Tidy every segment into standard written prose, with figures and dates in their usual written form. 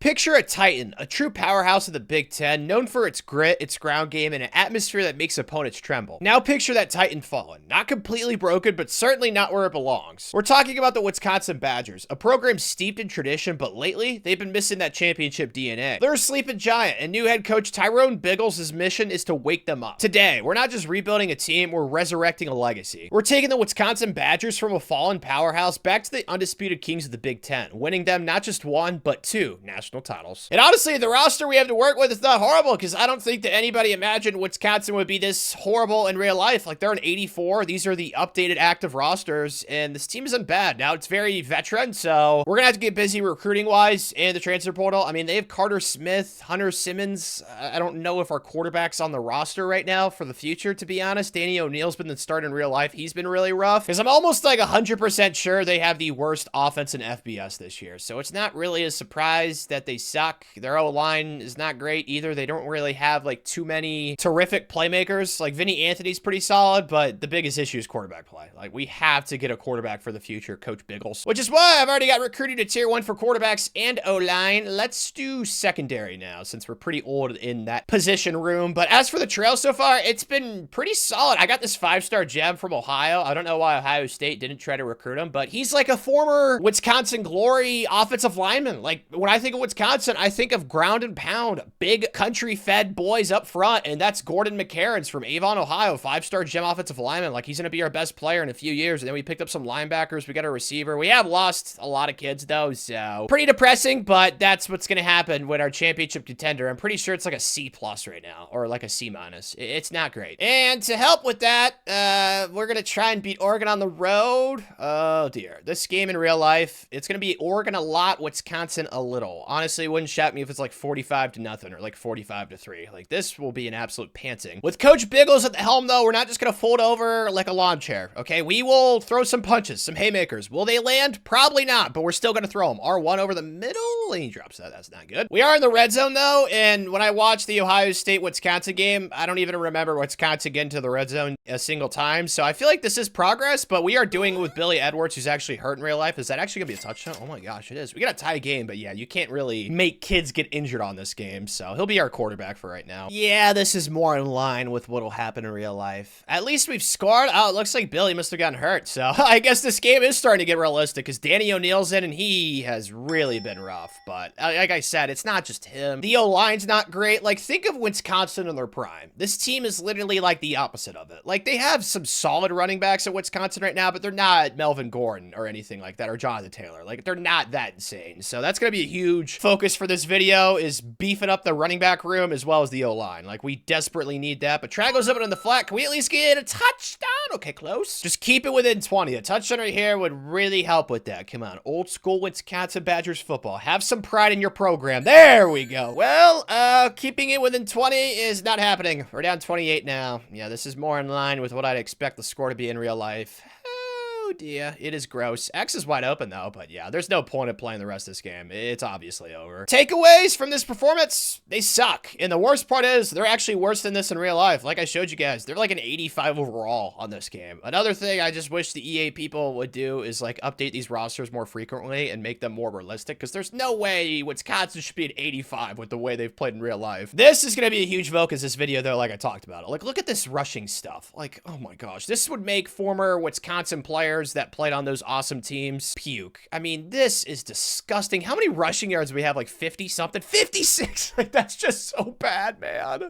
Picture a Titan, a true powerhouse of the Big Ten, known for its grit, its ground game, and an atmosphere that makes opponents tremble. Now picture that Titan fallen. Not completely broken, but certainly not where it belongs. We're talking about the Wisconsin Badgers, a program steeped in tradition, but lately, they've been missing that championship DNA. They're a sleeping giant, and new head coach Tyrone Biggles' mission is to wake them up. Today, we're not just rebuilding a team, we're resurrecting a legacy. We're taking the Wisconsin Badgers from a fallen powerhouse back to the undisputed kings of the Big Ten, winning them not just one, but two national titles. And honestly, the roster we have to work with is not horrible, because I don't think that anybody imagined Wisconsin would be this horrible in real life. Like, they're an 84. These are the updated active rosters, and this team isn't bad. Now, it's very veteran, so we're gonna have to get busy recruiting-wise and the transfer portal. I mean, they have Carter Smith, Hunter Simmons. I don't know if our quarterback's on the roster right now for the future, to be honest. Danny O'Neal's been the start in real life. He's been really rough, because I'm almost like 100% sure they have the worst offense in FBS this year, so it's not really a surprise that they suck. Their O-line is not great either. They don't really have like too many terrific playmakers. Like, Vinny Anthony's pretty solid, but the biggest issue is quarterback play. Like, we have to get a quarterback for the future, Coach Biggles, which is why I've already got recruited to tier 1 for quarterbacks and O-line. Let's do secondary now, since we're pretty old in that position room. But as for the trail so far, it's been pretty solid. I got this 5-star gem from Ohio. I don't know why Ohio State didn't try to recruit him, but he's like a former Wisconsin Glory offensive lineman. Like, when I think of Wisconsin, I think of ground and pound, big country-fed boys up front, and that's Gordon McCarrans from Avon, Ohio, 5-star gem offensive lineman. Like, he's going to be our best player in a few years, and then we picked up some linebackers. We got a receiver. We have lost a lot of kids, though, so pretty depressing, but that's what's going to happen with our championship contender. I'm pretty sure it's like a C+ right now, or like a C-. It's not great. And to help with that, we're going to try and beat Oregon on the road. Oh, dear. This game in real life, it's going to be Oregon a lot, Wisconsin a little. Honestly, it wouldn't shock me if it's like 45-0 or like 45-3. Like, this will be an absolute pantsing. With Coach Biggles at the helm, though, we're not just going to fold over like a lawn chair, okay? We will throw some punches, some haymakers. Will they land? Probably not, but we're still going to throw them. R1 over the middle, and he drops that. That's not good. We are in the red zone, though, and when I watched the Ohio State-Wisconsin game, I don't even remember Wisconsin getting to the red zone a single time, so I feel like this is progress, but we are doing it with Billy Edwards, who's actually hurt in real life. Is that actually going to be a touchdown? Oh my gosh, it is. We got a tie game, but yeah, you can't really make kids get injured on this game, so he'll be our quarterback for right now. Yeah, this is more in line with what'll happen in real life. At least we've scored. Oh, it looks like Billy must have gotten hurt, so I guess this game is starting to get realistic, because Danny O'Neal's in, and he has really been rough, but like I said, it's not just him. The O-line's not great. Like, think of Wisconsin in their prime. This team is literally like the opposite of it. Like, they have some solid running backs at Wisconsin right now, but they're not Melvin Gordon or anything like that, or Jonathan Taylor. Like, they're not that insane, so that's gonna be a huge focus for this video, is beefing up the running back room as well as the O-line. Like, we desperately need that, but Trey goes up in the flat. Can we at least get a touchdown? Okay, close. Just keep it within 20. A touchdown right here would really help with that. Come on, old school Wisconsin Badgers football. Have some pride in your program. There we go. Well, keeping it within 20 is not happening. We're down 28 now. Yeah, this is more in line with what I'd expect the score to be in real life. Oh dear, it is gross. X is wide open though, but yeah, there's no point in playing the rest of this game. It's obviously over. Takeaways from this performance, they suck. And the worst part is, they're actually worse than this in real life. Like I showed you guys, they're like an 85 overall on this game. Another thing I just wish the EA people would do is like update these rosters more frequently and make them more realistic, because there's no way Wisconsin should be an 85 with the way they've played in real life. This is going to be a huge focus, this video though, like I talked about it. Like, look at this rushing stuff. Like, oh my gosh, this would make former Wisconsin players that played on those awesome teams puke. I mean, this is disgusting. How many rushing yards do we have? Like 50 something? 56? Like, that's just so bad, man.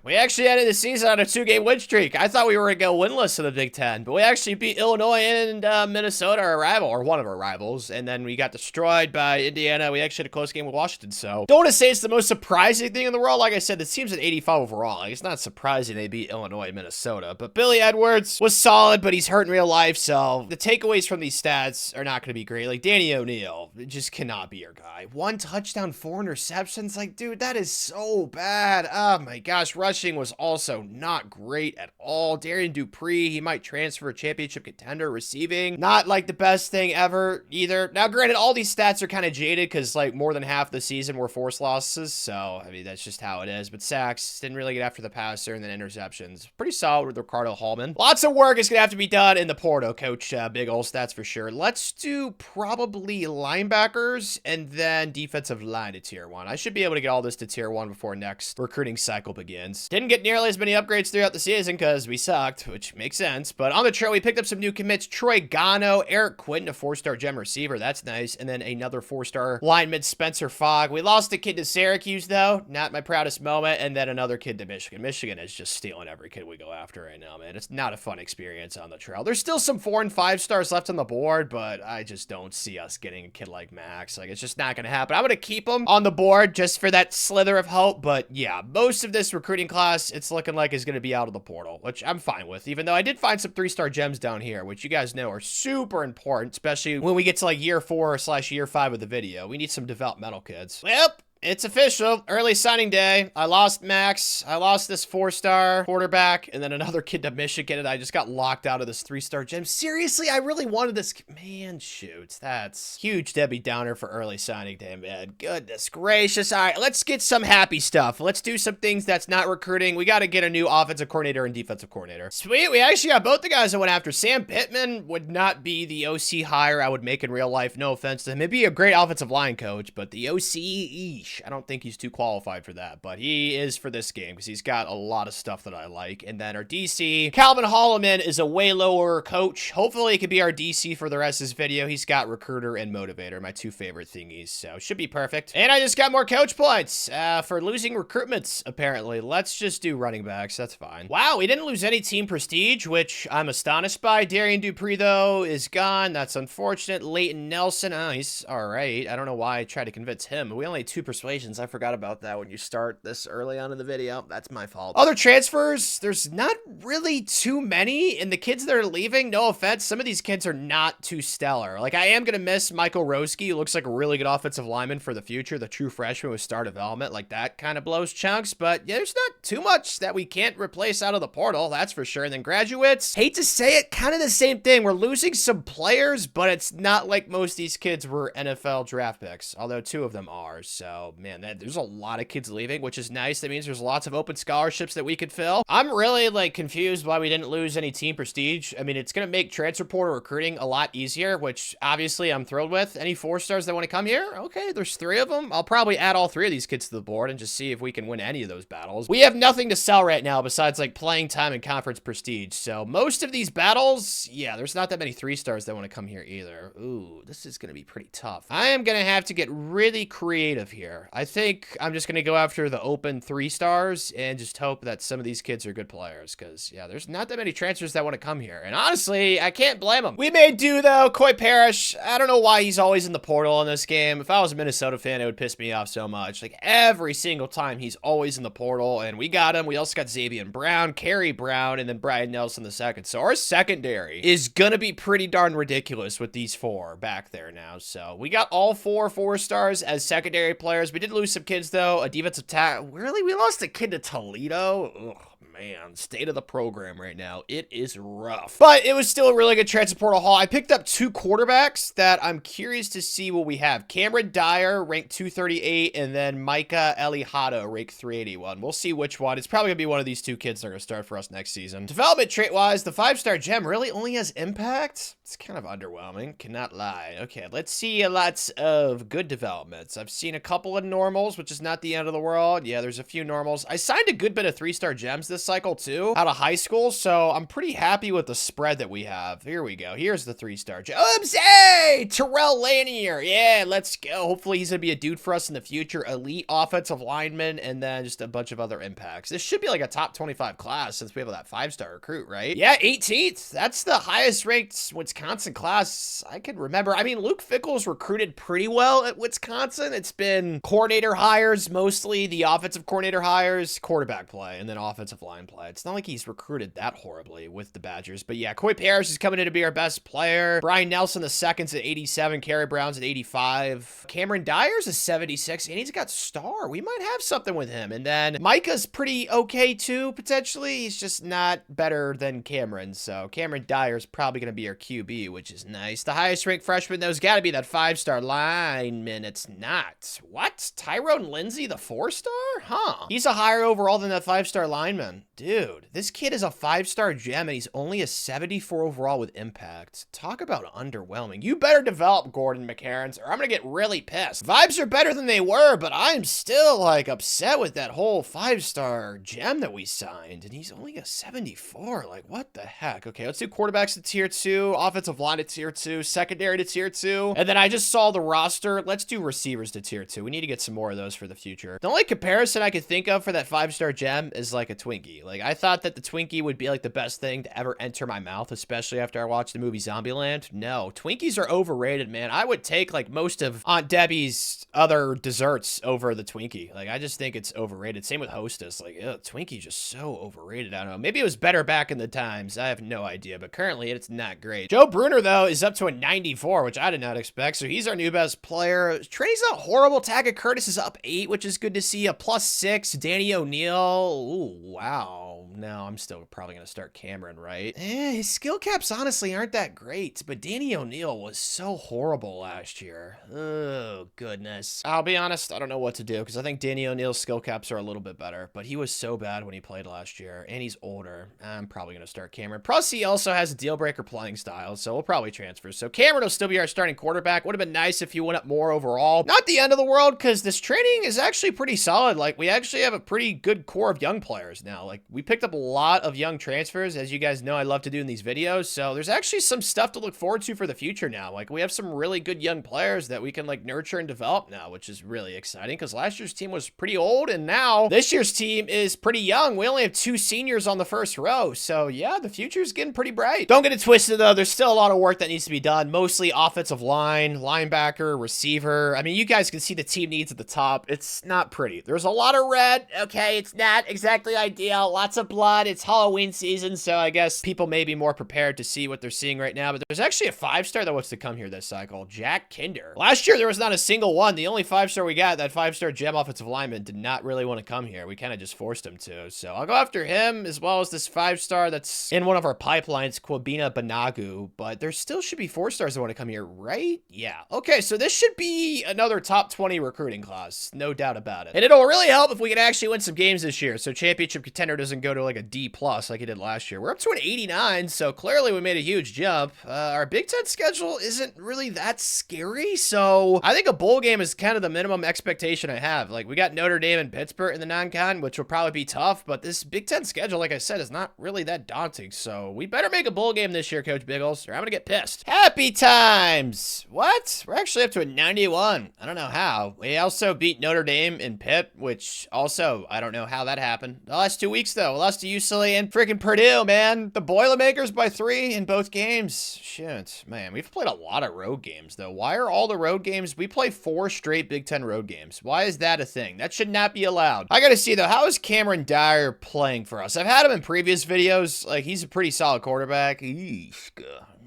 We actually ended the season on a 2-game win streak. I thought we were gonna go winless in the Big Ten, but we actually beat Illinois and Minnesota, our rival, or one of our rivals, and then we got destroyed by Indiana. We actually had a close game with Washington, so don't want to say it's the most surprising thing in the world. Like I said, this team's an 85 overall. Like, it's not surprising they beat Illinois and Minnesota, but Billy Edwards was solid, but he's hurt in real life, so the takeaways from these stats are not going to be great. Like, Danny O'Neal just cannot be your guy. 1 touchdown, 4 interceptions. Like, dude, that is so bad. Oh my gosh. Rushing was also not great at all. Darian Dupree, he might transfer a championship contender. Receiving, not like the best thing ever either. Now, granted, all these stats are kind of jaded because like more than half the season were forced losses. So, I mean, that's just how it is. But sacks, didn't really get after the passer, and then interceptions. Pretty solid with Ricardo Hallman. Lots of work is going to have to be done in the portal, Coach Yeah, big ol' stats for sure. Let's do probably linebackers and then defensive line to tier 1. I should be able to get all this to tier 1 before next recruiting cycle begins. Didn't get nearly as many upgrades throughout the season because we sucked, which makes sense. But on the trail, we picked up some new commits. Troy Gano, Eric Quinton, a 4-star gem receiver. That's nice. And then another 4-star lineman, Spencer Fogg. We lost a kid to Syracuse, though. Not my proudest moment. And then another kid to Michigan. Michigan is just stealing every kid we go after right now, man. It's not a fun experience on the trail. There's still some 4 and 5 stars left on the board, but I just don't see us getting a kid like Max. Like, it's just not going to happen. I'm going to keep him on the board just for that slither of hope. But yeah, most of this recruiting class, it's looking like is going to be out of the portal, which I'm fine with, even though I did find some 3-star gems down here, which you guys know are super important, especially when we get to like year 4/year 5 of the video. We need some developmental kids. Well, it's official. Early signing day. I lost Max. I lost this 4-star quarterback and then another kid to Michigan, and I just got locked out of this 3-star gem. Seriously, I really wanted this. Man, shoot. That's huge Debbie Downer for early signing day, man. Goodness gracious. All right, let's get some happy stuff. Let's do some things that's not recruiting. We got to get a new offensive coordinator and defensive coordinator. Sweet. We actually got both the guys I went after. Sam Pittman would not be the OC hire I would make in real life. No offense to him. He'd be a great offensive line coach, but the OC, eesh. I don't think he's too qualified for that, but he is for this game because he's got a lot of stuff that I like. And then our DC, Calvin Holloman, is a way lower coach. Hopefully he could be our DC for the rest of this video. He's got recruiter and motivator, my 2 favorite thingies, so should be perfect. And I just got more coach points for losing recruitments, apparently. Let's just do running backs. That's fine. Wow, we didn't lose any team prestige, which I'm astonished by. Darian Dupree, though, is gone. That's unfortunate. Leighton Nelson, oh, he's all right. I don't know why I tried to convince him. We only had 2 persuasions. I forgot about that when you start this early on in the video. That's my fault. Other transfers, there's not really too many, and the kids that are leaving, no offense, some of these kids are not too stellar. Like, I am going to miss Michael Roski, who looks like a really good offensive lineman for the future, the true freshman with star development. Like, that kind of blows chunks, but yeah, there's not too much that we can't replace out of the portal, that's for sure. And then graduates, hate to say it, kind of the same thing. We're losing some players, but it's not like most of these kids were NFL draft picks, although 2 of them are, so, man, there's a lot of kids leaving, which is nice. That means there's lots of open scholarships that we could fill. I'm really like confused why we didn't lose any team prestige. I mean, it's going to make transfer portal recruiting a lot easier, which obviously I'm thrilled with. Any 4-stars that want to come here? Okay, there's 3 of them. I'll probably add all 3 of these kids to the board and just see if we can win any of those battles. We have nothing to sell right now besides like playing time and conference prestige. So most of these battles, yeah, there's not that many 3-stars that want to come here either. Ooh, this is going to be pretty tough. I am going to have to get really creative here. I think I'm just going to go after the open 3-stars and just hope that some of these kids are good players because, yeah, there's not that many transfers that want to come here. And honestly, I can't blame them. We may do, though. Coy Parrish, I don't know why he's always in the portal in this game. If I was a Minnesota fan, it would piss me off so much. Like, every single time, he's always in the portal, and we got him. We also got Xavier Brown, Kerry Brown, and then Brian Nelson II. So our secondary is going to be pretty darn ridiculous with these 4 back there now. So we got all 4 stars as secondary players. We did lose some kids, though. A defensive tackle. Really? We lost a kid to Toledo? Ugh. Man, state of the program right now. It is rough. But it was still a really good transfer portal haul. I picked up 2 quarterbacks that I'm curious to see what we have. Cameron Dyer, ranked 238, and then Micah Elihado, ranked 381. We'll see which one. It's probably going to be one of these 2 kids that are going to start for us next season. Development trait-wise, the 5-star gem really only has impact. It's kind of underwhelming. Cannot lie. Okay, let's see lots of good developments. I've seen a couple of normals, which is not the end of the world. Yeah, there's a few normals. I signed a good bit of 3-star gems this cycle too out of high school, so I'm pretty happy with the spread that we have. Here we go. Here's the 3-star gem. Hey, Terrell Lanier. Yeah, let's go. Hopefully he's gonna be a dude for us in the future. Elite offensive lineman, and then just a bunch of other impacts. This should be like a top 25 class since we have that 5-star recruit, right? Yeah, 18th. That's the highest ranked Wisconsin class I can remember. I mean, Luke Fickell's recruited pretty well at Wisconsin. It's been coordinator hires, mostly the offensive coordinator hires, quarterback play, and then offensive line play. It's not like he's recruited that horribly with the Badgers, but yeah, Coy Parrish is coming in to be our best player. Brian Nelson II's at 87, Kerry Brown's at 85, Cameron Dyer's a 76, and he's got star. We might have something with him. And then Micah's pretty okay too, potentially. He's just not better than Cameron, so Cameron Dyer's probably going to be our QB, which is nice. The highest ranked freshman, though, has got to be that 5-star lineman. It's not. What? Tyrone Lindsey, the 4-star? Huh. He's a higher overall than that 5-star lineman. Dude, this kid is a 5-star gem and he's only a 74 overall with impact. Talk about underwhelming. You better develop Gordon McCarrans or I'm gonna get really pissed. Vibes are better than they were, but I'm still like upset with that whole 5-star gem that we signed. And he's only a 74. Like, what the heck? Okay, let's do quarterbacks to tier 2, offensive line to tier 2, secondary to tier 2. And then I just saw the roster. Let's do receivers to tier 2. We need to get some more of those for the future. The only comparison I could think of for that 5-star gem is like a Twinkie. Like, I thought that the Twinkie would be like the best thing to ever enter my mouth, especially after I watched the movie Zombieland. No, Twinkies are overrated, man. I would take like most of Aunt Debbie's other desserts over the Twinkie. Like, I just think it's overrated. Same with Hostess. Like, ew, Twinkie's just so overrated. I don't know. Maybe it was better back in the times. I have no idea, but currently it's not great. Joe Bruner, though, is up to a 94, which I did not expect. So he's our new best player. Trey's not horrible. Taggart Curtis is up 8, which is good to see. A +6. Danny O'Neal. Ooh, wow. No, I'm still probably going to start Cameron, right? His skill caps honestly aren't that great, but Danny O'Neal was so horrible last year. Oh, goodness. I'll be honest, I don't know what to do because I think Danny O'Neal's skill caps are a little bit better, but he was so bad when he played last year, and he's older. I'm probably going to start Cameron. Plus, he also has a deal breaker playing style, so we'll probably transfer. So Cameron will still be our starting quarterback. Would have been nice if he went up more overall. Not the end of the world because this training is actually pretty solid. Like, we actually have a pretty good core of young players now. Like, we picked up a lot of young transfers, as you guys know I love to do in these videos, so there's actually some stuff to look forward to for the future now. Like, we have some really good young players that we can like nurture and develop now, which is really exciting because last year's team was pretty old and now this year's team is pretty young. We only have 2 seniors on the first row, so yeah, the future's getting pretty bright. Don't get it twisted though, there's still a lot of work that needs to be done, mostly offensive line, linebacker, receiver. I mean, you guys can see the team needs at the top. It's not pretty. There's a lot of red. Okay, it's not exactly ideal. Lots of blood. It's Halloween season, so I guess people may be more prepared to see what they're seeing right now, but there's actually a 5-star that wants to come here this cycle. Jack Kinder. Last year, there was not a single one. The only 5-star we got, that 5-star gem offensive lineman, did not really want to come here. We kind of just forced him to, so I'll go after him, as well as this 5-star that's in one of our pipelines, Kwabena Banagu, but there still should be 4-stars that want to come here, right? Yeah. Okay, so this should be another top 20 recruiting class, no doubt about it. And it'll really help if we can actually win some games this year, so championship contender doesn't go to like a D+ like he did last year. We're up to an 89, so clearly we made a huge jump. Our Big Ten schedule isn't really that scary, so I think a bowl game is kind of the minimum expectation I have. Like, we got Notre Dame and Pittsburgh in the non-con, which will probably be tough, but this Big Ten schedule, like I said, is not really that daunting, so we better make a bowl game this year, Coach Biggles, or I'm gonna get pissed. Happy times! What? We're actually up to a 91. I don't know how. We also beat Notre Dame and Pitt, which also, I don't know how that happened. The last 2 weeks, though, we lost to UCLA and freaking Purdue, man. The Boilermakers by 3 in both games. Shit, man, we've played a lot of road games, though. Why are all the road games? We play 4 straight Big Ten road games. Why is that a thing? That should not be allowed. I gotta see, though, how is Cameron Dyer playing for us? I've had him in previous videos. Like, he's a pretty solid quarterback. Eesh,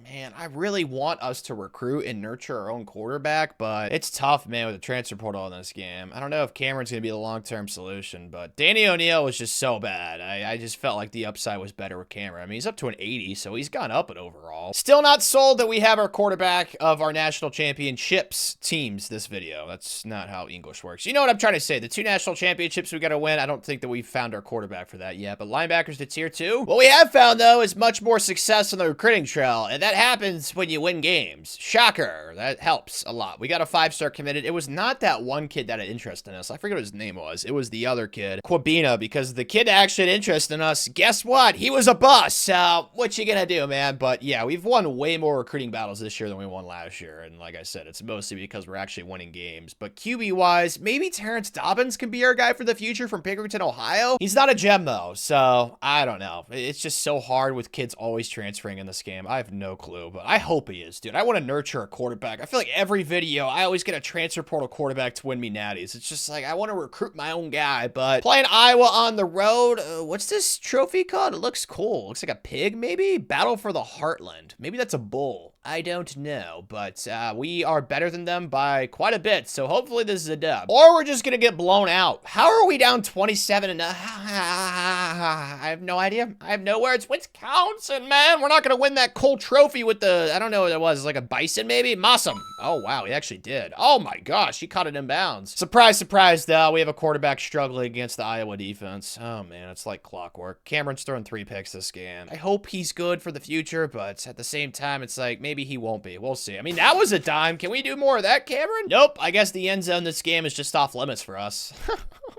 man, I really want us to recruit and nurture our own quarterback, but it's tough, man, with the transfer portal in this game. I don't know if Cameron's going to be the long-term solution, but Danny O'Neal was just so bad. I just felt like the upside was better with Cameron. I mean, he's up to an 80, so he's gone up an overall. Still not sold that we have our quarterback of our national championships teams this video. That's not how English works. You know what I'm trying to say. The 2 national championships we got to win, I don't think that we've found our quarterback for that yet, but linebackers to tier 2. What we have found, though, is much more success on the recruiting trail, and that happens when you win games. Shocker. That helps a lot. We got a 5-star committed. It was not that one kid that had interest in us. I forget what his name was. It was the other kid, Kwabena, because the kid that actually had interest in us, guess what? He was a bust. So what you gonna do, man? But yeah, we've won way more recruiting battles this year than we won last year. And like I said, it's mostly because we're actually winning games. But QB-wise, maybe Terrence Dobbins can be our guy for the future from Pickerington, Ohio. He's not a gem, though. So I don't know. It's just so hard with kids always transferring in this game. I have no clue, but I hope he is, dude. I want to nurture a quarterback. I feel like every video, I always get a transfer portal quarterback to win me natties. It's just like, I want to recruit my own guy, but playing Iowa on the road, what's this trophy called? It looks cool. Looks like a pig, maybe? Battle for the Heartland. Maybe that's a bull. I don't know, but we are better than them by quite a bit, so hopefully this is a dub. Or we're just gonna get blown out. How are we down 27 and I have no idea. I have no words. Wisconsin, man, we're not gonna win that Cole Trophy with the, I don't know what it was, like a bison maybe? Mossum. Oh wow, he actually did. Oh my gosh, he caught it in bounds. Surprise, surprise though, we have a quarterback struggling against the Iowa defense. Oh man, it's like clockwork. Cameron's throwing 3 picks this game. I hope he's good for the future, but at the same time, it's like, maybe he won't be. We'll see. I mean, that was a dime. Can we do more of that, Cameron? Nope. I guess the end zone this game is just off limits for us. Oh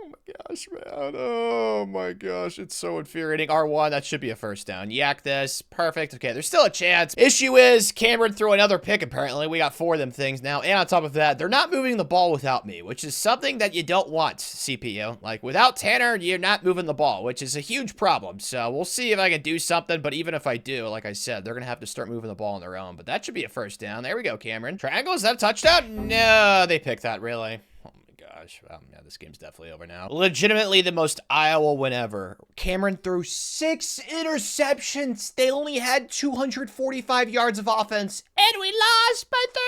my gosh, man. Oh my gosh. It's so infuriating. R1, that should be a first down. Yak this. Perfect. Okay, there's still a chance. Issue is, Cameron threw another pick, apparently. We got 4 of them things now. And on top of that, they're not moving the ball without me, which is something that you don't want, CPU. Like, without Tanner, you're not moving the ball, which is a huge problem. So we'll see if I can do something, but even if I do, like I said, they're going to have to start moving the ball on their own. But that should be a first down. There we go, Cameron. Triangle, is that a touchdown? No, they picked that, really. Oh my gosh. Yeah, this game's definitely over now. Legitimately the most Iowa win ever. Cameron threw 6 interceptions. They only had 245 yards of offense, and we lost by 13.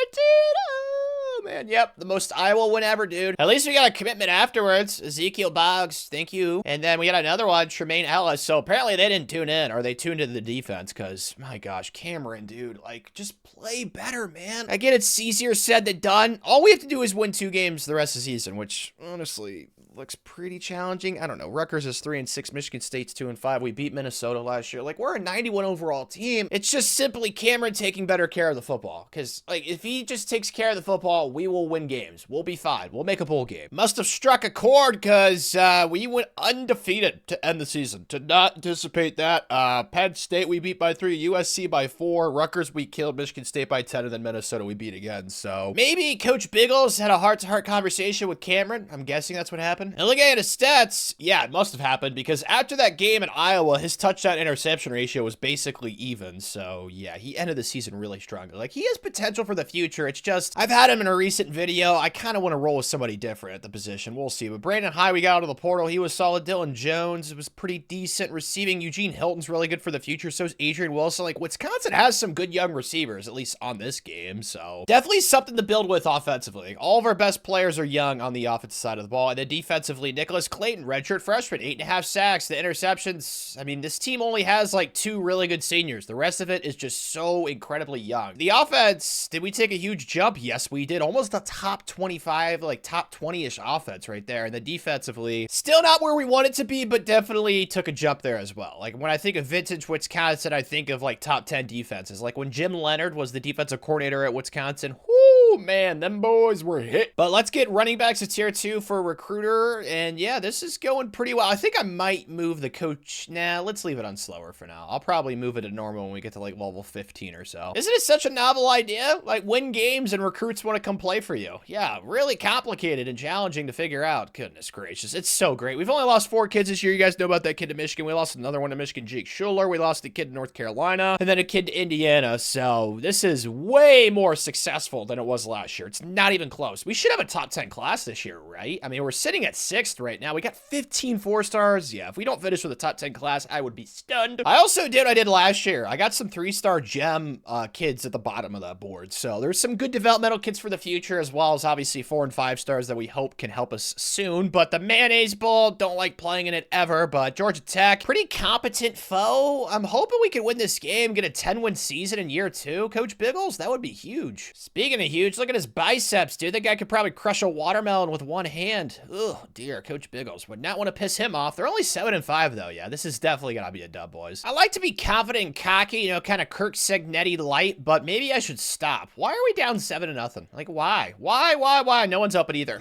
Oh, man. Yep, the most Iowa win ever, dude. At least we got a commitment afterwards. Ezekiel Boggs, thank you. And then we got another one, Tremaine Ellis. So apparently they didn't tune in, or they tuned into the defense, because, my gosh, Cameron, dude, like, just play better, man. I get it's easier said than done. All we have to do is win 2 games the rest of the season, which, honestly, looks pretty challenging. I don't know. Rutgers is 3-6. Michigan State's 2-5. We beat Minnesota last year. Like, we're a 91 overall team. It's just simply Cameron taking better care of the football. Because, like, if he just takes care of the football, we will win games. We'll be fine. We'll make a bowl game. Must have struck a chord because we went undefeated to end the season. To not anticipate that. Penn State we beat by 3. USC by 4. Rutgers we killed. Michigan State by 10. And then Minnesota we beat again. So maybe Coach Biggles had a heart-to-heart conversation with Cameron. I'm guessing that's what happened. And looking at his stats, yeah, it must have happened because after that game in Iowa, his touchdown-interception ratio was basically even. So, yeah, he ended the season really strong. Like, he has potential for the future. It's just, I've had him in a recent video. I kind of want to roll with somebody different at the position. We'll see. But Brandon High, we got out of the portal. He was solid. Dylan Jones was pretty decent receiving. Eugene Hilton's really good for the future. So is Adrian Wilson. Like, Wisconsin has some good young receivers, at least on this game. So, definitely something to build with offensively. All of our best players are young on the offensive side of the ball. And then defensively, Nicholas Clayton, redshirt freshman, 8.5 sacks. The interceptions, I mean, this team only has like 2 really good seniors. The rest of it is just so incredibly young. The offense, did we take a huge jump? Yes, we did. Almost a top 25, like top 20-ish offense right there. And then defensively, still not where we want it to be, but definitely took a jump there as well. Like when I think of vintage Wisconsin, I think of like top 10 defenses. Like when Jim Leonard was the defensive coordinator at Wisconsin, whoo, man, them boys were hit. But let's get running backs to tier 2 for recruiter. And yeah, this is going pretty well. I think I might move the coach. Nah, let's leave it on slower for now. I'll probably move it to normal when we get to like level 15 or so. Isn't it such a novel idea? Like win games and recruits want to come play for you. Yeah, really complicated and challenging to figure out. Goodness gracious. It's so great. We've only lost 4 kids this year. You guys know about that kid to Michigan. We lost another one to Michigan, Jake Schuler. We lost a kid to North Carolina and then a kid to Indiana. So this is way more successful than it was last year. It's not even close. We should have a top 10 class this year, right? I mean, we're sitting at 6th right now. We got 15 4-stars. Yeah, if we don't finish with a top 10 class, I would be stunned. I also did what I did last year. I got some 3-star gem kids at the bottom of that board. So there's some good developmental kids for the future, as well as obviously 4 and 5 stars that we hope can help us soon. But the Mayonnaise Bowl, don't like playing in it ever. But Georgia Tech, pretty competent foe. I'm hoping we can win this game, get a 10-win season in year 2. Coach Biggles, that would be huge. Speaking of huge, look at his biceps, dude. That guy could probably crush a watermelon with one hand. Oh dear, Coach Biggles would not want to piss him off. They're only 7-5 though. Yeah, this is definitely gonna be a dub, boys. I like to be confident and cocky, you know, kind of Kirk Signetti light, but maybe I should stop. Why are we down 7-0? Like, why? Why? No one's up it either.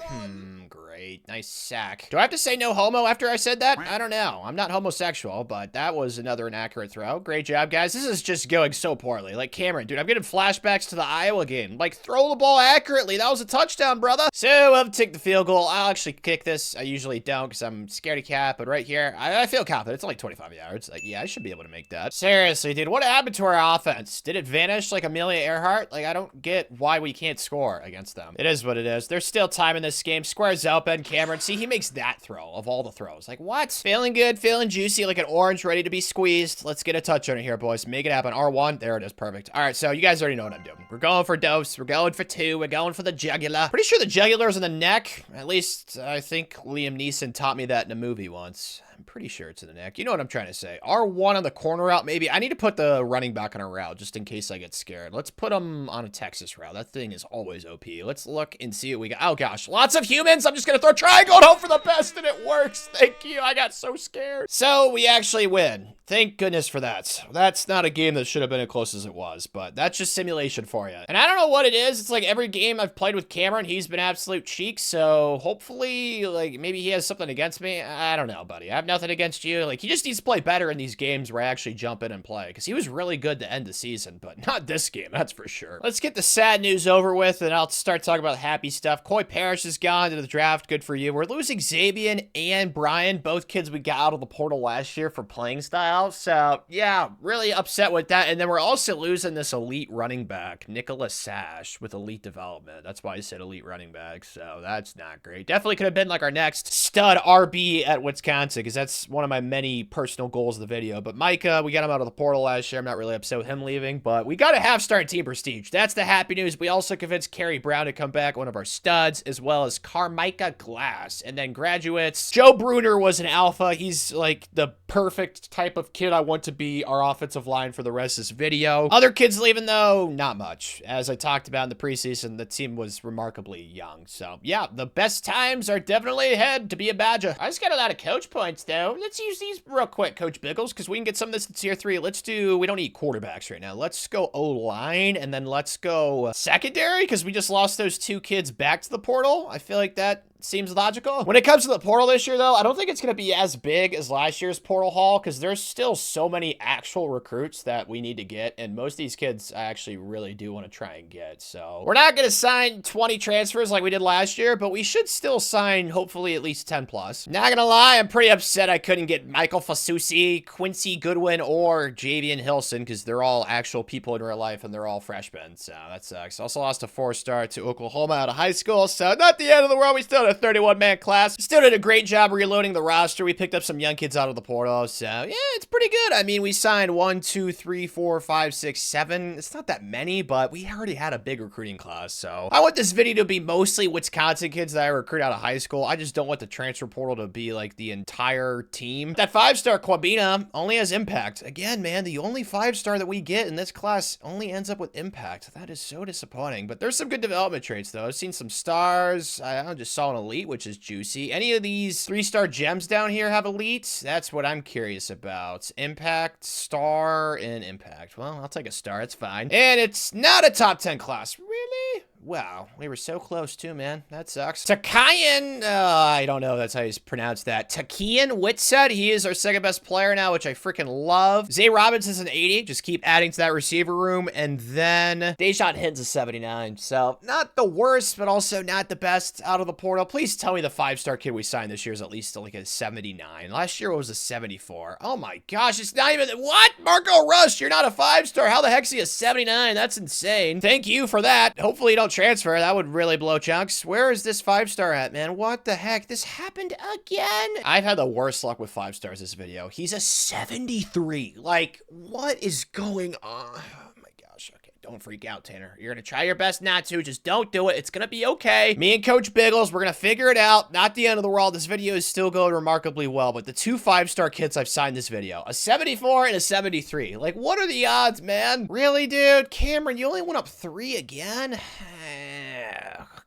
Great. Nice sack. Do I have to say no homo after I said that? I don't know. I'm not homosexual, but that was another inaccurate throw. Great job, guys. This is just going so poorly. Like, Cameron, dude, I'm getting flashbacks to the Iowa game. Like, throw the ball accurately. That was a touchdown, brother. So, I'll take the field goal. I'll actually kick this. I usually don't because I'm scaredy cat, but right here, I feel confident. It's only 25 yards. Like, yeah, I should be able to make that. Seriously, dude, what happened to our offense? Did it vanish like Amelia Earhart? Like, I don't get why we can't score against them. It is what it is. There's still time in this game. Square's open. Cameron. See, he makes that throw of all the throws. Like, what? Feeling good, feeling juicy, like an orange ready to be squeezed. Let's get a touch on it here, boys. Make it happen. R1. There it is. Perfect. All right, so you guys already know what I'm doing. We're going for dose. We're going for 2. We're going for the jugular. Pretty sure the jugular is in the neck. At least I think Liam Neeson taught me that in a movie once. I'm pretty sure it's in the neck. You know what I'm trying to say. R1 on the corner route, maybe. I need to put the running back on a route just in case I get scared. Let's put him on a Texas route. That thing is always OP. Let's look and see what we got. Oh, gosh. Lots of humans. I'm just going to throw triangle and hope for the best, and it works. Thank you. I got so scared. So we actually win. Thank goodness for that. That's not a game that should have been as close as it was, but that's just simulation for you. And I don't know what it is. It's like every game I've played with Cameron, he's been absolute cheek. So hopefully, like, maybe he has something against me. I don't know, buddy. I have nothing against you. Like, he just needs to play better in these games where I actually jump in and play, because he was really good to end the season, but not this game, that's for sure. Let's get the sad news over with, and I'll start talking about happy stuff. Coy Parrish has gone to the draft. Good for you. We're losing Xavier and Brian, both kids we got out of the portal last year for playing style. So, yeah, really upset with that. And then we're also losing this elite running back, Nicholas Sash, with elite development. That's why I said elite running back, so that's not great. Definitely could have been like our next stud RB at Wisconsin, because that's one of my many personal goals of the video. But Micah, we got him out of the portal last year. I'm not really upset with him leaving, but we got to have starting team prestige. That's the happy news. We also convinced Kerry Brown to come back, one of our studs, as well as Carmicah Glass. And then graduates, Joe Bruner was an alpha. He's like the perfect type of kid I want to be our offensive line for the rest of this video. Other kids leaving, though, not much. As I talked about in the preseason, the team was remarkably young. So, yeah, the best times are definitely ahead to be a Badger. I just got a lot of coach points, though. Let's use these real quick, Coach Biggles, because we can get some of this in tier 3. Let's do, we don't need quarterbacks right now. Let's go O-line, and then let's go secondary, because we just lost those 2 kids back to the portal. I feel like that seems logical. When it comes to the portal this year, though, I don't think it's going to be as big as last year's portal haul, because there's still so many actual recruits that we need to get, and most of these kids I actually really do want to try and get. So we're not going to sign 20 transfers like we did last year, but we should still sign hopefully at least 10 plus. Not gonna lie, I'm pretty upset I couldn't get Michael Fasusi, Quincy Goodwin, or Javian Hilson, because they're all actual people in real life and they're all freshmen, so that sucks. Also lost a 4-star to Oklahoma out of high school, so not the end of the world. We still had a 31-man class. Still did a great job reloading the roster. We picked up some young kids out of the portal, so yeah, it's pretty good. I mean, we signed 1, 2, 3, 4, 5, 6, 7. It's not that many, but we already had a big recruiting class, so I want this video to be mostly Wisconsin kids that I recruit out of high school. I just don't want the transfer portal to be like the entire team. That 5-star Quabina only has impact. Again, man, the only 5-star that we get in this class only ends up with impact. That is so disappointing, but there's some good development traits, though. I've seen some stars. I just saw an elite, which is juicy. Any of these 3-star gems down here have elites? That's what I'm curious about. Impact, star, and impact. Well, I'll take a star. It's fine. And it's not a top 10 class. Really? Wow, we were so close too, man. That sucks. Takayan, I don't know if that's how you pronounce that. Takian Whitsett, he is our second best player now, which I freaking love. Zay Robinson's an 80, just keep adding to that receiver room. And then Dejan Hinton's a 79. So not the worst, but also not the best out of the portal. Please tell me the 5-star kid we signed this year is at least like a 79. Last year it was a 74. Oh my gosh, it's not even, what? Marco Rush, you're not a 5-star. How the heck's he a 79? That's insane. Thank you for that. Hopefully you don't transfer. That would really blow chunks. Where is this 5-star at, man? What the heck? This happened again? I've had the worst luck with 5-stars this video. He's a 73. Like, what is going on? Oh my gosh. Okay, don't freak out, Tanner. You're gonna try your best not to. Just don't do it. It's gonna be okay. Me and Coach Biggles, we're gonna figure it out. Not the end of the world. This video is still going remarkably well, but the 2 5-star kids I've signed this video, a 74 and a 73. Like, what are the odds, man? Really, dude? Cameron, you only went up 3 again?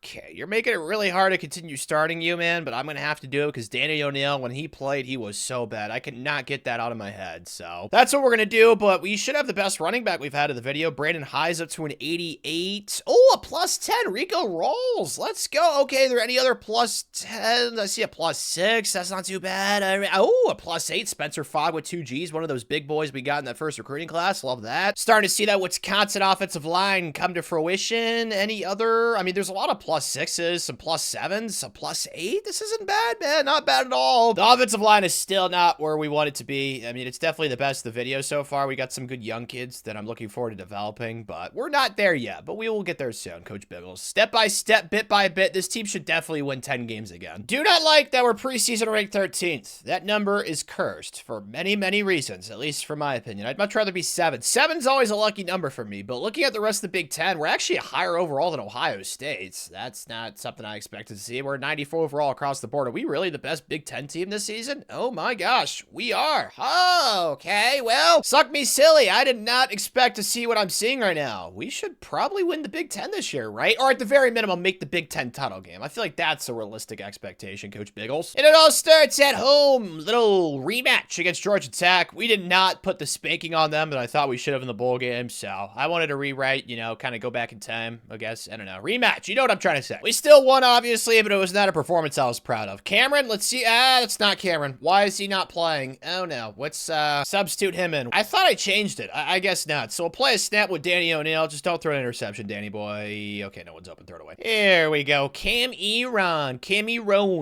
Okay, you're making it really hard to continue starting you, man, but I'm going to have to do it because Danny O'Neal, when he played, he was so bad. I could not get that out of my head, so that's what we're going to do, but we should have the best running back we've had in the video. Brandon High's up to an 88. Oh, a plus 10. Rico Rolls. Let's go. Okay, are there any other plus 10? I see a plus 6. That's not too bad. Oh, a plus 8. Spencer Fogg with 2 Gs. One of those big boys we got in that first recruiting class. Love that. Starting to see that Wisconsin offensive line come to fruition. Any other? I mean, there's a lot of +6s, some +7s, some +8. This isn't bad, man. Not bad at all. The offensive line is still not where we want it to be. I mean, it's definitely the best of the video so far. We got some good young kids that I'm looking forward to developing, but we're not there yet. But we will get there soon, Coach Biggles. Step by step, bit by bit, this team should definitely win 10 games again. Do not like that we're preseason ranked 13th. That number is cursed for many, many reasons, at least for my opinion. I'd much rather be 7. 7's always a lucky number for me, but looking at the rest of the Big Ten, we're actually higher overall than Ohio State. That's not something I expected to see. We're 94 overall across the board. Are we really the best Big Ten team this season? Oh my gosh, we are. Oh, okay, well, suck me silly. I did not expect to see what I'm seeing right now. We should probably win the Big Ten this year, right? Or at the very minimum, make the Big Ten title game. I feel like that's a realistic expectation, Coach Biggles. And it all starts at home. Little rematch against Georgia Tech. We did not put the spanking on them that I thought we should have in the bowl game, so I wanted to rewrite, you know, kind of go back in time, I guess. I don't know. Rematch. You know what I'm trying to say. We still won, obviously, but it was not a performance I was proud of. Cameron, let's see. That's not Cameron. Why is he not playing? Oh, no. Let's substitute him in. I thought I changed it. I guess not. So we'll play a snap with Danny O'Neal. Just don't throw an interception, Danny boy. Okay, no one's open. Throw it away. Here we go. Cam-E-Ron,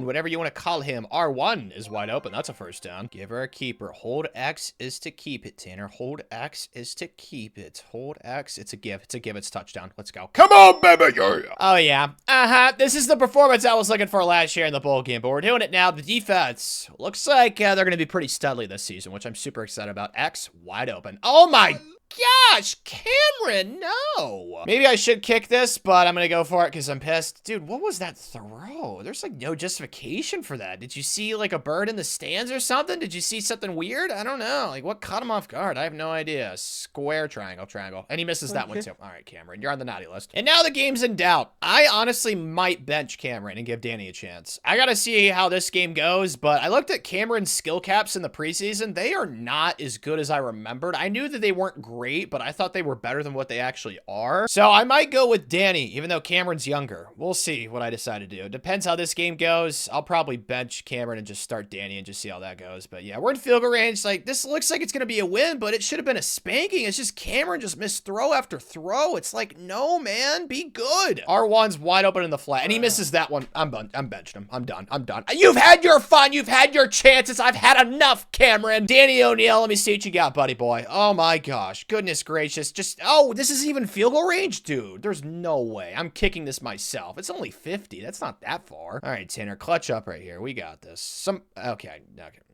whatever you want to call him. R1 is wide open. That's a first down. Give her a keeper. Hold X is to keep it, Tanner. Hold X is to keep it. Hold X. It's a give. It's a give. It's touchdown. Let's go. Come on, baby. Yeah. Oh, yeah. This is the performance I was looking for last year in the bowl game, but we're doing it now. The defense looks like they're going to be pretty studly this season, which I'm super excited about. X wide open. Oh, my gosh, Cameron, no. Maybe I should kick this, but I'm gonna go for it because I'm pissed. Dude, what was that throw? There's like no justification for that. Did you see like a bird in the stands or something? Did you see something weird? I don't know. Like what caught him off guard? I have no idea. Square, triangle. And he misses that one too. All right, Cameron, you're on the naughty list. And now the game's in doubt. I honestly might bench Cameron and give Danny a chance. I gotta see how this game goes, but I looked at Cameron's skill caps in the preseason. They are not as good as I remembered. I knew that they weren't great, but I thought they were better than what they actually are. So I might go with Danny, even though Cameron's younger. We'll see what I decide to do. Depends how this game goes. I'll probably bench Cameron and just start Danny and just see how that goes. But yeah, we're in field goal range. Like, this looks like it's going to be a win, but it should have been a spanking. It's just Cameron just missed throw after throw. It's like, no, man, be good. R1's wide open in the flat, and he misses that one. I'm benched him. I'm done. You've had your fun. You've had your chances. I've had enough, Cameron. Danny O'Neal, let me see what you got, buddy boy. Oh, my gosh. Goodness gracious. Oh, this is even field goal range? Dude, there's no way. I'm kicking this myself. It's only 50. That's not that far. All right, Tanner, clutch up right here. We got this. Okay.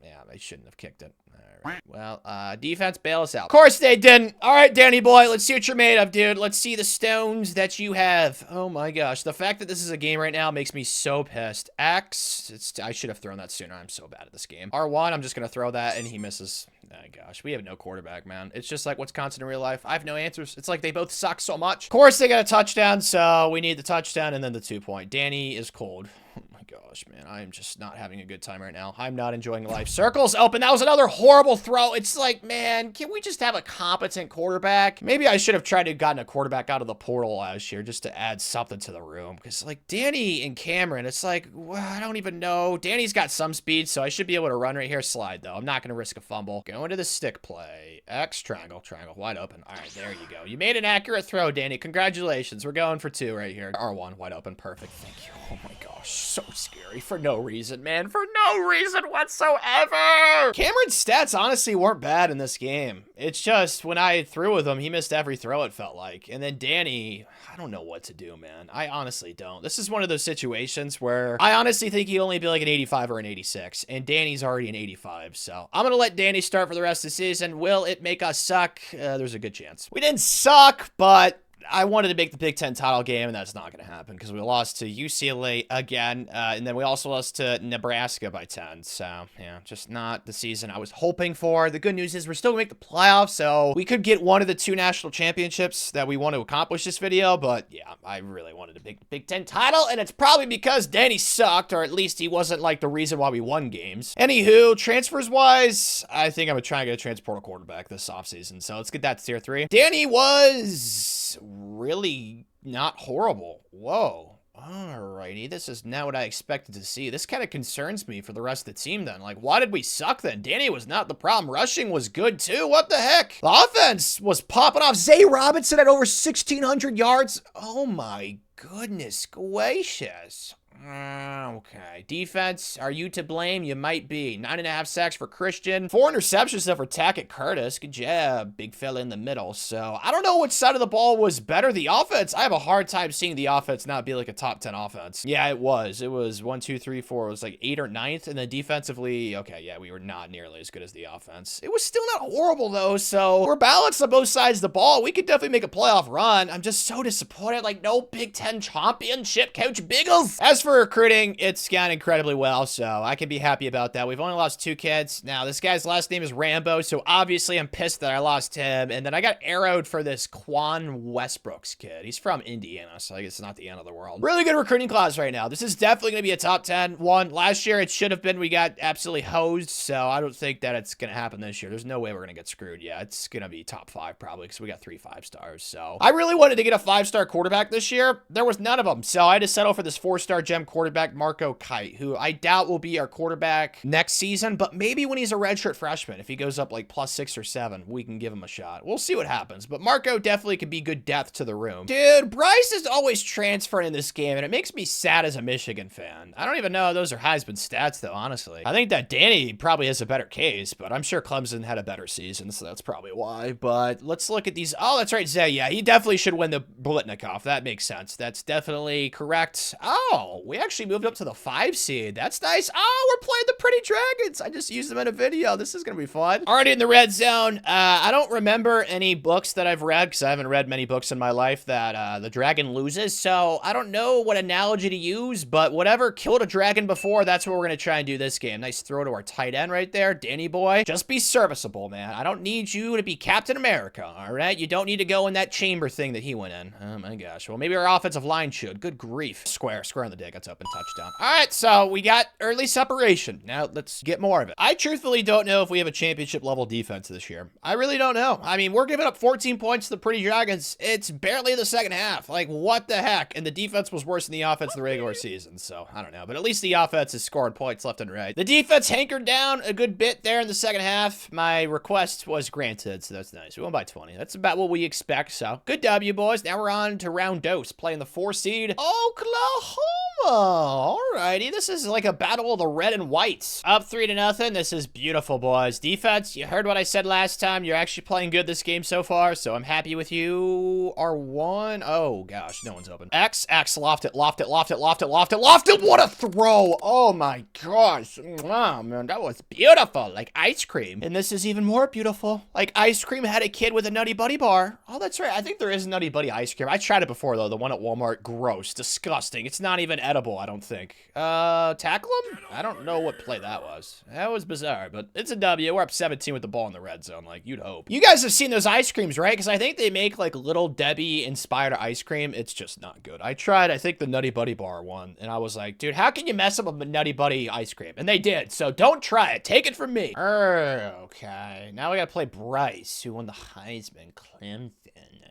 Yeah, they shouldn't have kicked it. All right. Well, defense, bail us out. Of course they didn't. All right, Danny boy, let's see what you're made of, dude. Let's see the stones that you have. Oh my gosh. The fact that this is a game right now makes me so pissed. X, I should have thrown that sooner. I'm so bad at this game. R1, I'm just going to throw that, and he misses. Oh gosh, we have no quarterback, man. It's just like Wisconsin in real life. I have no answers. It's like they both suck so much. Of course, they got a touchdown, so we need the touchdown and then the 2-point. Danny is cold. Oh my gosh, man. I am just not having a good time right now. I'm not enjoying life. Circle's open. That was another horrible throw. It's like, man, can we just have a competent quarterback? Maybe I should have tried to have gotten a quarterback out of the portal last year just to add something to the room. Because, like, Danny and Cameron, it's like, well, I don't even know. Danny's got some speed, so I should be able to run right here. Slide, though. I'm not going to risk a fumble. Going to the stick play. X, triangle, wide open. All right, there you go. You made an accurate throw, Danny. Congratulations. We're going for 2 right here. R1, wide open. Perfect. Thank you. Oh, my gosh. So scary. For no reason, man. For no reason whatsoever. Cameron's stats honestly weren't bad in this game. It's just when I threw with him, he missed every throw, it felt like. And then Danny, I don't know what to do, man. I honestly don't. This is one of those situations where I honestly think he'll only be like an 85 or an 86. And Danny's already an 85. So I'm going to let Danny start for the rest of the season. Will it make us suck? There's a good chance. We didn't suck, but I wanted to make the Big Ten title game, and that's not going to happen because we lost to UCLA again, and then we also lost to Nebraska by 10. So, yeah, just not the season I was hoping for. The good news is we're still going to make the playoffs, so we could get one of the 2 national championships that we want to accomplish this video, but yeah, I really wanted a Big Ten title, and it's probably because Danny sucked, or at least he wasn't, like, the reason why we won games. Anywho, transfers-wise, I think I'm going to try and get a transportal quarterback this offseason, so let's get that to tier 3. Danny was really not horrible. Whoa. Alrighty, this is not what I expected to see. This kind of concerns me for the rest of the team then. Like, why did we suck then? Danny was not the problem. Rushing was good too. What the heck? The offense was popping off. Zay Robinson at over 1,600 yards. Oh my goodness gracious. Okay. Defense, are you to blame? You might be. 9.5 sacks for Christian. 4 interceptions though for Tackett Curtis. Good job. Big fella in the middle. So, I don't know which side of the ball was better. The offense, I have a hard time seeing the offense not be like a top 10 offense. Yeah, it was. It was 1, 2, 3, 4. It was like 8th or 9th. And then defensively, okay, yeah, we were not nearly as good as the offense. It was still not horrible though. So, we're balanced on both sides of the ball. We could definitely make a playoff run. I'm just so disappointed. Like, no Big Ten championship, Coach Biggles. As for recruiting, it's gone incredibly well, so I can be happy about that. We've only lost 2 kids. Now, this guy's last name is Rambo, so obviously I'm pissed that I lost him. And then I got arrowed for this Quan Westbrooks kid. He's from Indiana, so I guess it's not the end of the world. Really good recruiting class right now. This is definitely going to be a top 10 one. Last year, it should have been. We got absolutely hosed, so I don't think that it's going to happen this year. There's no way we're going to get screwed. Yeah, it's going to be top 5 probably, because we got 3 5-stars. So I really wanted to get a 5-star quarterback this year. There was none of them, so I had to settle for this 4-star gem quarterback, Marco Kite, who I doubt will be our quarterback next season, but maybe when he's a redshirt freshman, if he goes up like +6 or 7, we can give him a shot. We'll see what happens, but Marco definitely could be good depth to the room. Dude, Bryce is always transferring in this game, and it makes me sad as a Michigan fan. I don't even know if those are Heisman stats, though, honestly. I think that Danny probably has a better case, but I'm sure Clemson had a better season, so that's probably why. But let's look at these. Oh, that's right, Zay. Yeah, he definitely should win the Blitnikoff. That makes sense. That's definitely correct. Oh, we actually moved up to the 5 seed. That's nice. Oh, we're playing the Pretty Dragons. I just used them in a video. This is going to be fun. Already in the red zone. I don't remember any books that I've read, because I haven't read many books in my life, that the dragon loses. So I don't know what analogy to use, but whatever killed a dragon before, that's what we're going to try and do this game. Nice throw to our tight end right there. Danny boy. Just be serviceable, man. I don't need you to be Captain America, all right? You don't need to go in that chamber thing that he went in. Oh my gosh. Well, maybe our offensive line should. Good grief. Square on the dig. That's open. Touchdown. All right, so we got early separation. Now let's get more of it. I truthfully don't know if we have a championship level defense this year. I really don't know. I mean, we're giving up 14 points to the Pretty Dragons. It's barely the second half. Like, what the heck? And the defense was worse than the offense in the regular season, so I don't know. But at least the offense is scoring points left and right. The defense hankered down a good bit there in the second half. My request was granted, so that's nice. We won by 20. That's about what we expect, so good W, boys. Now we're on to round dose, playing the 4 seed Oklahoma. Alrighty, this is like a battle of the red and whites. Up 3-0. This is beautiful, boys. Defense, you heard what I said last time. You're actually playing good this game so far, so I'm happy with you. R1. Oh, gosh, no one's open. X, loft it, loft it, loft it, loft it, loft it, loft it. What a throw. Oh, my gosh. Oh, man, that was beautiful. Like ice cream. And this is even more beautiful. Like ice cream had a kid with a Nutty Buddy bar. Oh, that's right. I think there is Nutty Buddy ice cream. I tried it before, though. The one at Walmart. Gross. Disgusting. It's not even edible, I don't think. Tackle him? I don't know what play that was. That was bizarre, but it's a W. We're up 17 with the ball in the red zone, like you'd hope. You guys have seen those ice creams, right? Because I think they make like Little Debbie inspired ice cream. It's just not good. I tried, I think, the Nutty Buddy bar one, and I was like, dude, how can you mess up a Nutty Buddy ice cream? And they did, so don't try it. Take it from me. Okay, now we gotta play Bryce, who won the Heisman. Clemson.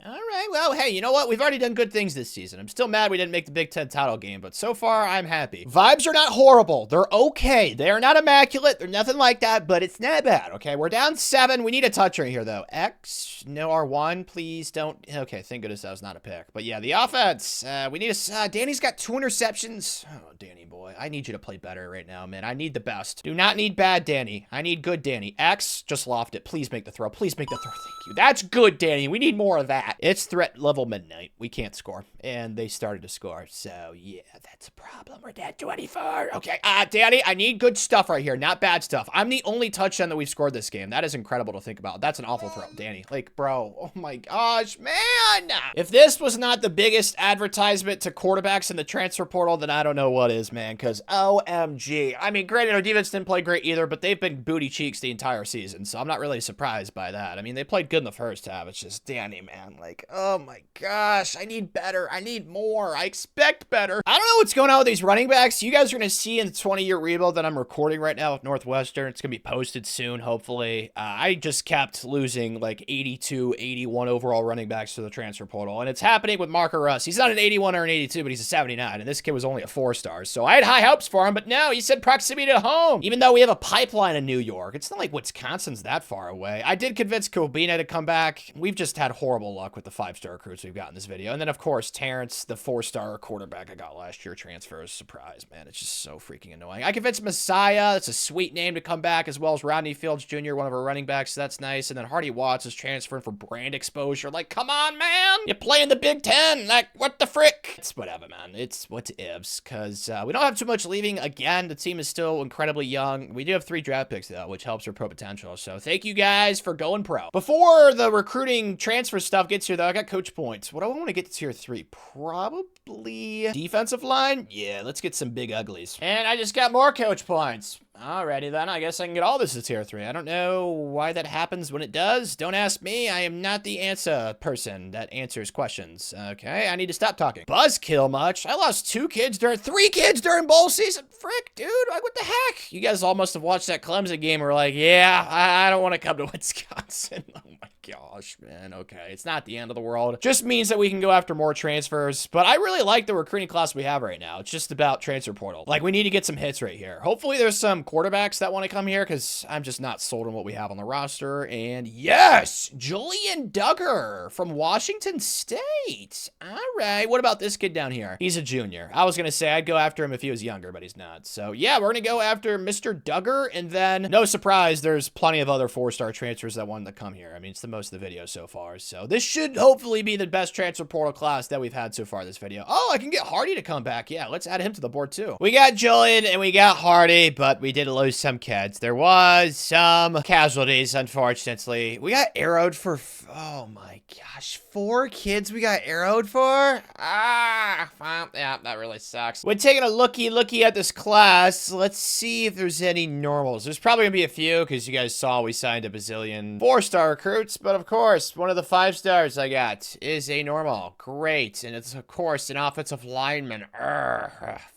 All right, well, hey, you know what? We've already done good things this season. I'm still mad we didn't make the Big Ten title game, but so far, I'm happy. Vibes are not horrible. They're okay. They're not immaculate. They're nothing like that, but it's not bad, okay? We're down 7. We need a touch right here, though. X, no R1, please don't. Okay, thank goodness that was not a pick. But yeah, the offense, we need a, Danny's got 2 interceptions. Oh, Danny boy, I need you to play better right now, man. I need the best. Do not need bad Danny. I need good Danny. X, just loft it. Please make the throw. Please make the throw. Thank you. That's good, Danny. We need more of that. It's threat level midnight. We can't score. And they started to score. So, yeah, that's a problem. We're down 24. Okay, Danny, I need good stuff right here, not bad stuff. I'm the only touchdown that we've scored this game. That is incredible to think about. That's an awful throw, Danny. Like, bro, oh my gosh, man. If this was not the biggest advertisement to quarterbacks in the transfer portal, then I don't know what is, man, because OMG. I mean, granted, our defense didn't play great either, but they've been booty cheeks the entire season, so I'm not really surprised by that. I mean, they played good in the first half. It's just, Danny, man, like, oh my gosh, I need better. I need more. I expect better. I don't know what's going on with these running backs. You guys are going to see in the 20-year rebuild that I'm recording right now with Northwestern. It's going to be posted soon, hopefully. I just kept losing like 82, 81 overall running backs to the transfer portal, and it's happening with Marco Russ. He's not an 81 or an 82, but he's a 79, and this kid was only a 4-star, so I had high hopes for him, but no, he said proximity to home, even though we have a pipeline in New York. It's not like Wisconsin's that far away. I did convince Kobina to come back. We've just had horrible luck luck with the 5-star recruits we've got in this video. And then, of course, Terrence, the 4-star quarterback I got last year, transfers. Surprise, man. It's just so freaking annoying. I convinced Messiah. That's a sweet name to come back, as well as Rodney Fields Jr., one of our running backs. So that's nice. And then Hardy Watts is transferring for brand exposure. Like, come on, man. You play in the Big Ten. Like, what the frick? It's whatever, man. It's what's ifs, because we don't have too much leaving. Again, the team is still incredibly young. We do have 3 draft picks, though, which helps our pro potential. So thank you guys for going pro. Before the recruiting transfer stuff gets here, though, I got coach points. What do I want to get to tier 3? Probably defensive line. Yeah, let's get some big uglies. And I just got more coach points. Alrighty then, I guess I can get all this to tier 3. I don't know why that happens when it does. Don't ask me. I am not the answer person that answers questions. Okay, I need to stop talking. Buzzkill much? I lost 3 kids during bowl season. Frick, dude, like what the heck? You guys all must have watched that Clemson game and were like, yeah, I don't want to come to Wisconsin. Oh my gosh, man. Okay, it's not the end of the world. Just means that we can go after more transfers. But I really like the recruiting class we have right now. It's just about transfer portal. Like, we need to get some hits right here. Hopefully there's some quarterbacks that want to come here, because I'm just not sold on what we have on the roster. And yes, Julian Duggar from Washington State. All right, what about this kid down here? He's a junior. I was gonna say I'd go after him if he was younger, but he's not. So yeah, we're gonna go after Mr. Duggar, and then no surprise, there's plenty of other 4-star transfers that wanted to come here. I mean, it's the most of the video so far, so this should hopefully be the best transfer portal class that we've had so far this video. Oh, I can get Hardy to come back. Yeah, let's add him to the board too. We got Julian and we got Hardy, but we did lose some kids. There was some casualties, unfortunately. We got arrowed for, oh my gosh, 4 kids we got arrowed for? Ah, well, yeah, that really sucks. When taking a looky at this class, let's see if there's any normals. There's probably gonna be a few, because you guys saw we signed a bazillion 4-star recruits, but of course, one of the 5 stars I got is a normal. Great, and it's of course an offensive lineman.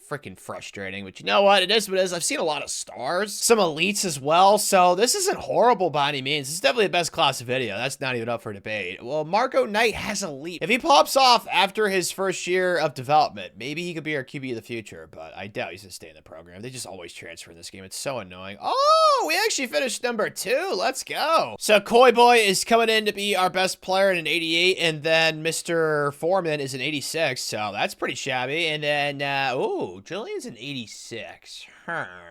Freaking frustrating, but you know what? It is what it is. I've seen a lot of stars, some elites as well, so this isn't horrible by any means. This is definitely the best class of video. That's not even up for debate. Well, Marco Knight has elite. If he pops off after his first year of development, maybe he could be our QB of the future, but I doubt he's gonna stay in the program. They just always transfer in this game. It's so annoying. Oh, we actually finished number 2. Let's go. So Coy Boy is coming in to be our best player in an 88, and then Mr. Foreman is an 86, so that's pretty shabby. And then, ooh, Julian's an 86.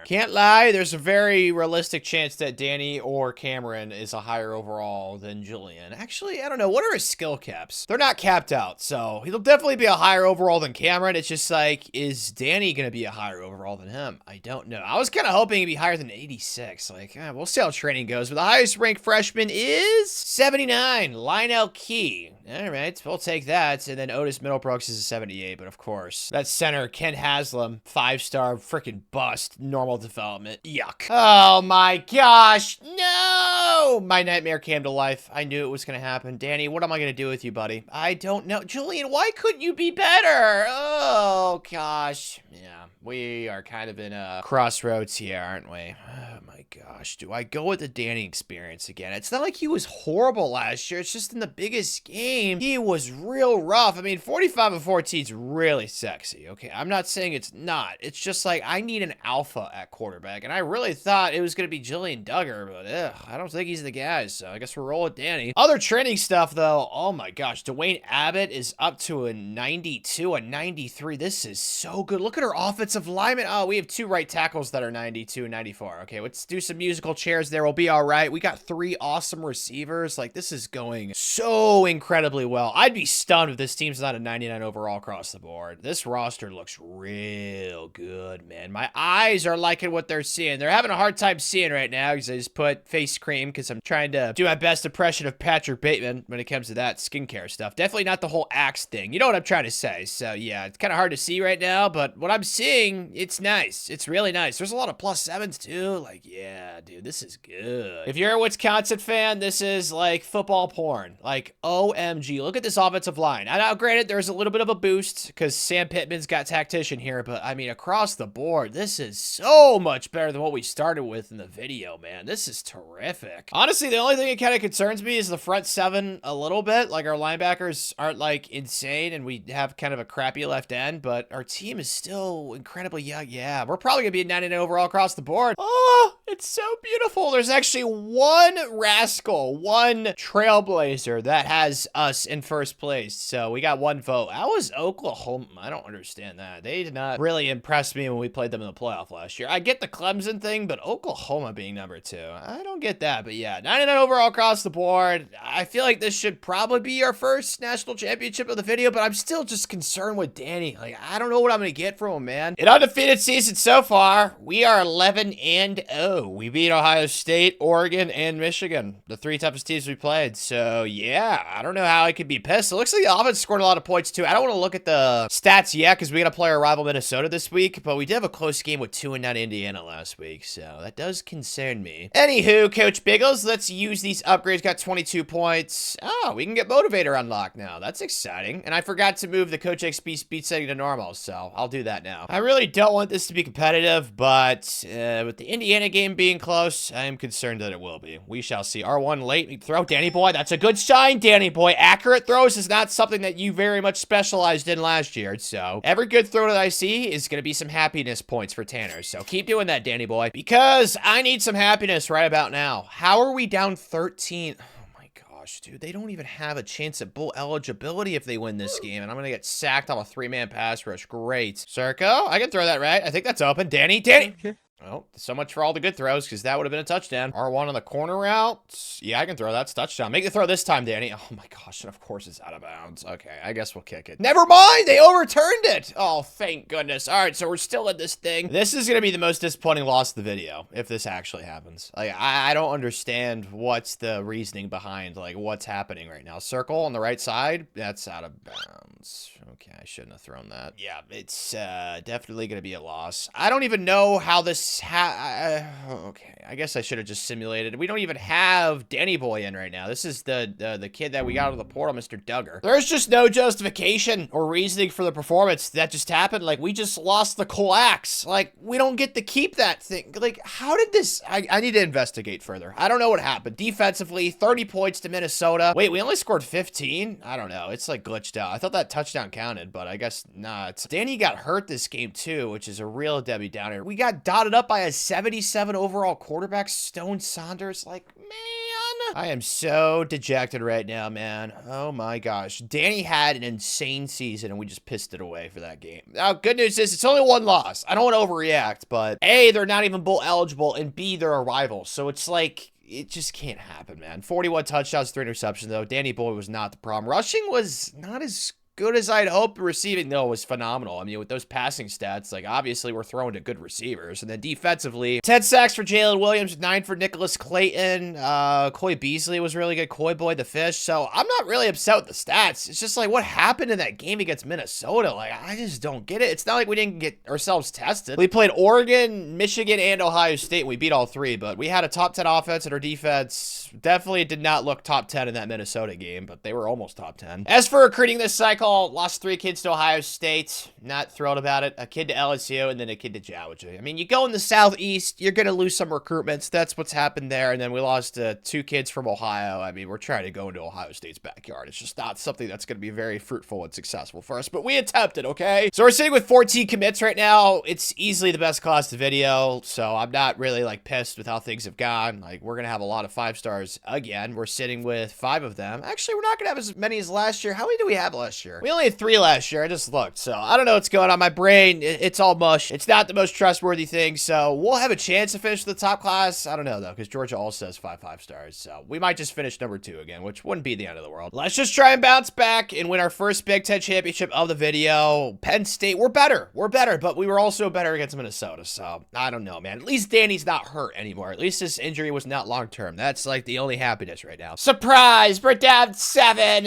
Can't lie, there's a very realistic chance that Danny or Cameron is a higher overall than Julian. Actually, I don't know. What are his skill caps? They're not capped out, so he'll definitely be a higher overall than Cameron. It's just like, is Danny going to be a higher overall than him? I don't know. I was kind of hoping he'd be higher than 86. Like, we'll see how training goes. But the highest ranked freshman is 79, Lionel Key. All right, we'll take that. And then Otis Middlebrooks is a 78, but of course, that center, Ken Haslam, 5-star freaking bust. Normal development. Yuck. Oh my gosh. No! My nightmare came to life. I knew it was going to happen. Danny, what am I going to do with you, buddy? I don't know. Julian, why couldn't you be better? Oh gosh. Yeah, we are kind of in a crossroads here, aren't we? Oh my gosh. Do I go with the Danny experience again? It's not like he was horrible last year. It's just in the biggest game, he was real rough. I mean, 45 and 14 is really sexy. Okay, I'm not saying it's not. It's just like, I need an alpha at quarterback, and I really thought it was going to be Julian Duggar, but I don't think he's the guy, so I guess we'll roll with Danny. Other training stuff, though, oh my gosh, Dwayne Abbott is up to a 92, a 93. This is so good. Look at our offensive linemen. Oh, we have 2 right tackles that are 92 and 94. Okay, let's do some musical chairs there. We'll be all right. We got 3 awesome receivers. Like, this is going so incredibly well. I'd be stunned if this team's not a 99 overall across the board. This roster looks real good, man. My eyes are liking what they're seeing. They're having a hard time seeing right now because I just put face cream because I'm trying to do my best impression of Patrick Bateman when it comes to that skincare stuff. Definitely not the whole Axe thing. You know what I'm trying to say. So yeah, it's kind of hard to see right now, but what I'm seeing, it's nice. It's really nice. There's a lot of +7s too. Like, yeah, dude, this is good. If you're a Wisconsin fan, this is like football porn. Like, OMG, look at this offensive line. And now, granted, there's a little bit of a boost because Sam Pittman's got tactician here, but I mean, across the board, this is so much better than what we started with in the video, man. This is terrific. Honestly, the only thing that kind of concerns me is the front 7 a little bit. Like, our linebackers aren't like insane and we have kind of a crappy left end, but our team is still incredibly young. Yeah, we're probably gonna be a 99 overall across the board. Oh, It's so beautiful. There's actually one rascal, one trailblazer that has us in first place. So we got one vote. That was Oklahoma. I don't understand that. They did not really impress me when we played them in the playoff last year. I get the Clemson thing, but Oklahoma being number 2, I don't get that. But yeah, 99 overall across the board. I feel like this should probably be our first national championship of the video, but I'm still just concerned with Danny. Like, I don't know what I'm going to get from him, man. An undefeated season so far. We are 11-0. We beat Ohio State, Oregon, and Michigan, the 3 toughest teams we played. So, yeah, I don't know how I could be pissed. It looks like the offense scored a lot of points, too. I don't want to look at the stats yet because we got to play our rival Minnesota this week, but we did have a close game with 2-9 Indiana last week, so that does concern me. Anywho, Coach Biggles, let's use these upgrades. Got 22 points. Oh, we can get Motivator unlocked now. That's exciting. And I forgot to move the Coach XP speed setting to normal, so I'll do that now. I really don't want this to be competitive, but with the Indiana game being close, I am concerned that it will be. We shall see. R1 late throw. Danny Boy, that's a good sign, Danny Boy. Accurate throws is not something that you very much specialized in last year, so every good throw that I see is going to be some happiness points for Tanner, so keep doing that, Danny Boy, because I need some happiness right about now. How are we down 13? Dude, they don't even have a chance at bowl eligibility if they win this game, and I'm gonna get sacked on a 3-man pass rush. Great. Circo, I can throw that right. I think that's open. Danny. Oh, so much for all the good throws, because that would have been a touchdown. R1 on the corner route. Yeah, I can throw that. It's touchdown. Make the throw this time, Danny. Oh my gosh, and of course it's out of bounds. Okay, I guess we'll kick it. Never mind, they overturned it. Oh, thank goodness. All right, so we're still in this thing. This is going to be the most disappointing loss of the video, if this actually happens. Like, I don't understand what's the reasoning behind, like, what's happening right now. Circle on the right side, that's out of bounds. Okay, I shouldn't have thrown that. Yeah, it's definitely going to be a loss. I don't even know how this okay, I guess I should have just simulated. We don't even have Danny Boy in right now. This is the kid that we got out of the portal, Mr. Duggar. There's just no justification or reasoning for the performance that just happened. Like, we just lost the coax. Like, we don't get to keep that thing. Like, how did this... I need to investigate further. I don't know what happened. Defensively, 30 points to Minnesota. Wait, we only scored 15? I don't know. It's like glitched out. I thought that touchdown counted, but I guess not. Danny got hurt this game too, which is a real Debbie Downer. We got dotted up by a 77 overall quarterback, Stone Saunders. Like, man, I am so dejected right now, man. Oh my gosh. Danny had an insane season and we just pissed it away for that game. Now, good news is it's only one loss. I don't want to overreact, but A, they're not even bowl eligible, and B, they're a rival. So it's like, it just can't happen, man. 41 touchdowns, 3 interceptions, though. Danny Boy was not the problem. Rushing was not as good as I'd hoped. Receiving, though, was phenomenal. I mean, with those passing stats, like, obviously we're throwing to good receivers. And then defensively, 10 sacks for Jalen Williams, 9 for Nicholas Clayton. Coy Beasley was really good. Coy Boy the Fish. So I'm not really upset with the stats. It's just like, what happened in that game against Minnesota? Like, I just don't get it. It's not like we didn't get ourselves tested. We played Oregon, Michigan, and Ohio State, and we beat all 3. But we had a top 10 offense, and our defense definitely did not look top 10 in that Minnesota game, but they were almost top 10. As for recruiting this cycle, lost 3 kids to Ohio State. Not thrilled about it. A kid to LSU and then a kid to Georgia. I mean, you go in the Southeast, you're going to lose some recruitments. That's what's happened there. And then we lost 2 kids from Ohio. I mean, we're trying to go into Ohio State's backyard. It's just not something that's going to be very fruitful and successful for us, but we attempted, okay? So we're sitting with 14 commits right now. It's easily the best class of video, so I'm not really, like, pissed with how things have gone. Like, we're going to have a lot of 5 stars again. We're sitting with 5 of them. Actually, we're not going to have as many as last year. How many do we have last year? We only had 3 last year. I just looked, so I don't know what's going on. My brain, it's all mush. It's not the most trustworthy thing, so we'll have a chance to finish the top class. I don't know, though, because Georgia also has 5 stars, so we might just finish number 2 again, which wouldn't be the end of the world. Let's just try and bounce back and win our first Big Ten championship of the video. Penn State, we're better, but we were also better against Minnesota, so I don't know, man. At least Danny's not hurt anymore. At least this injury was not long-term. That's, like, the only happiness right now. Surprise! We're down 7.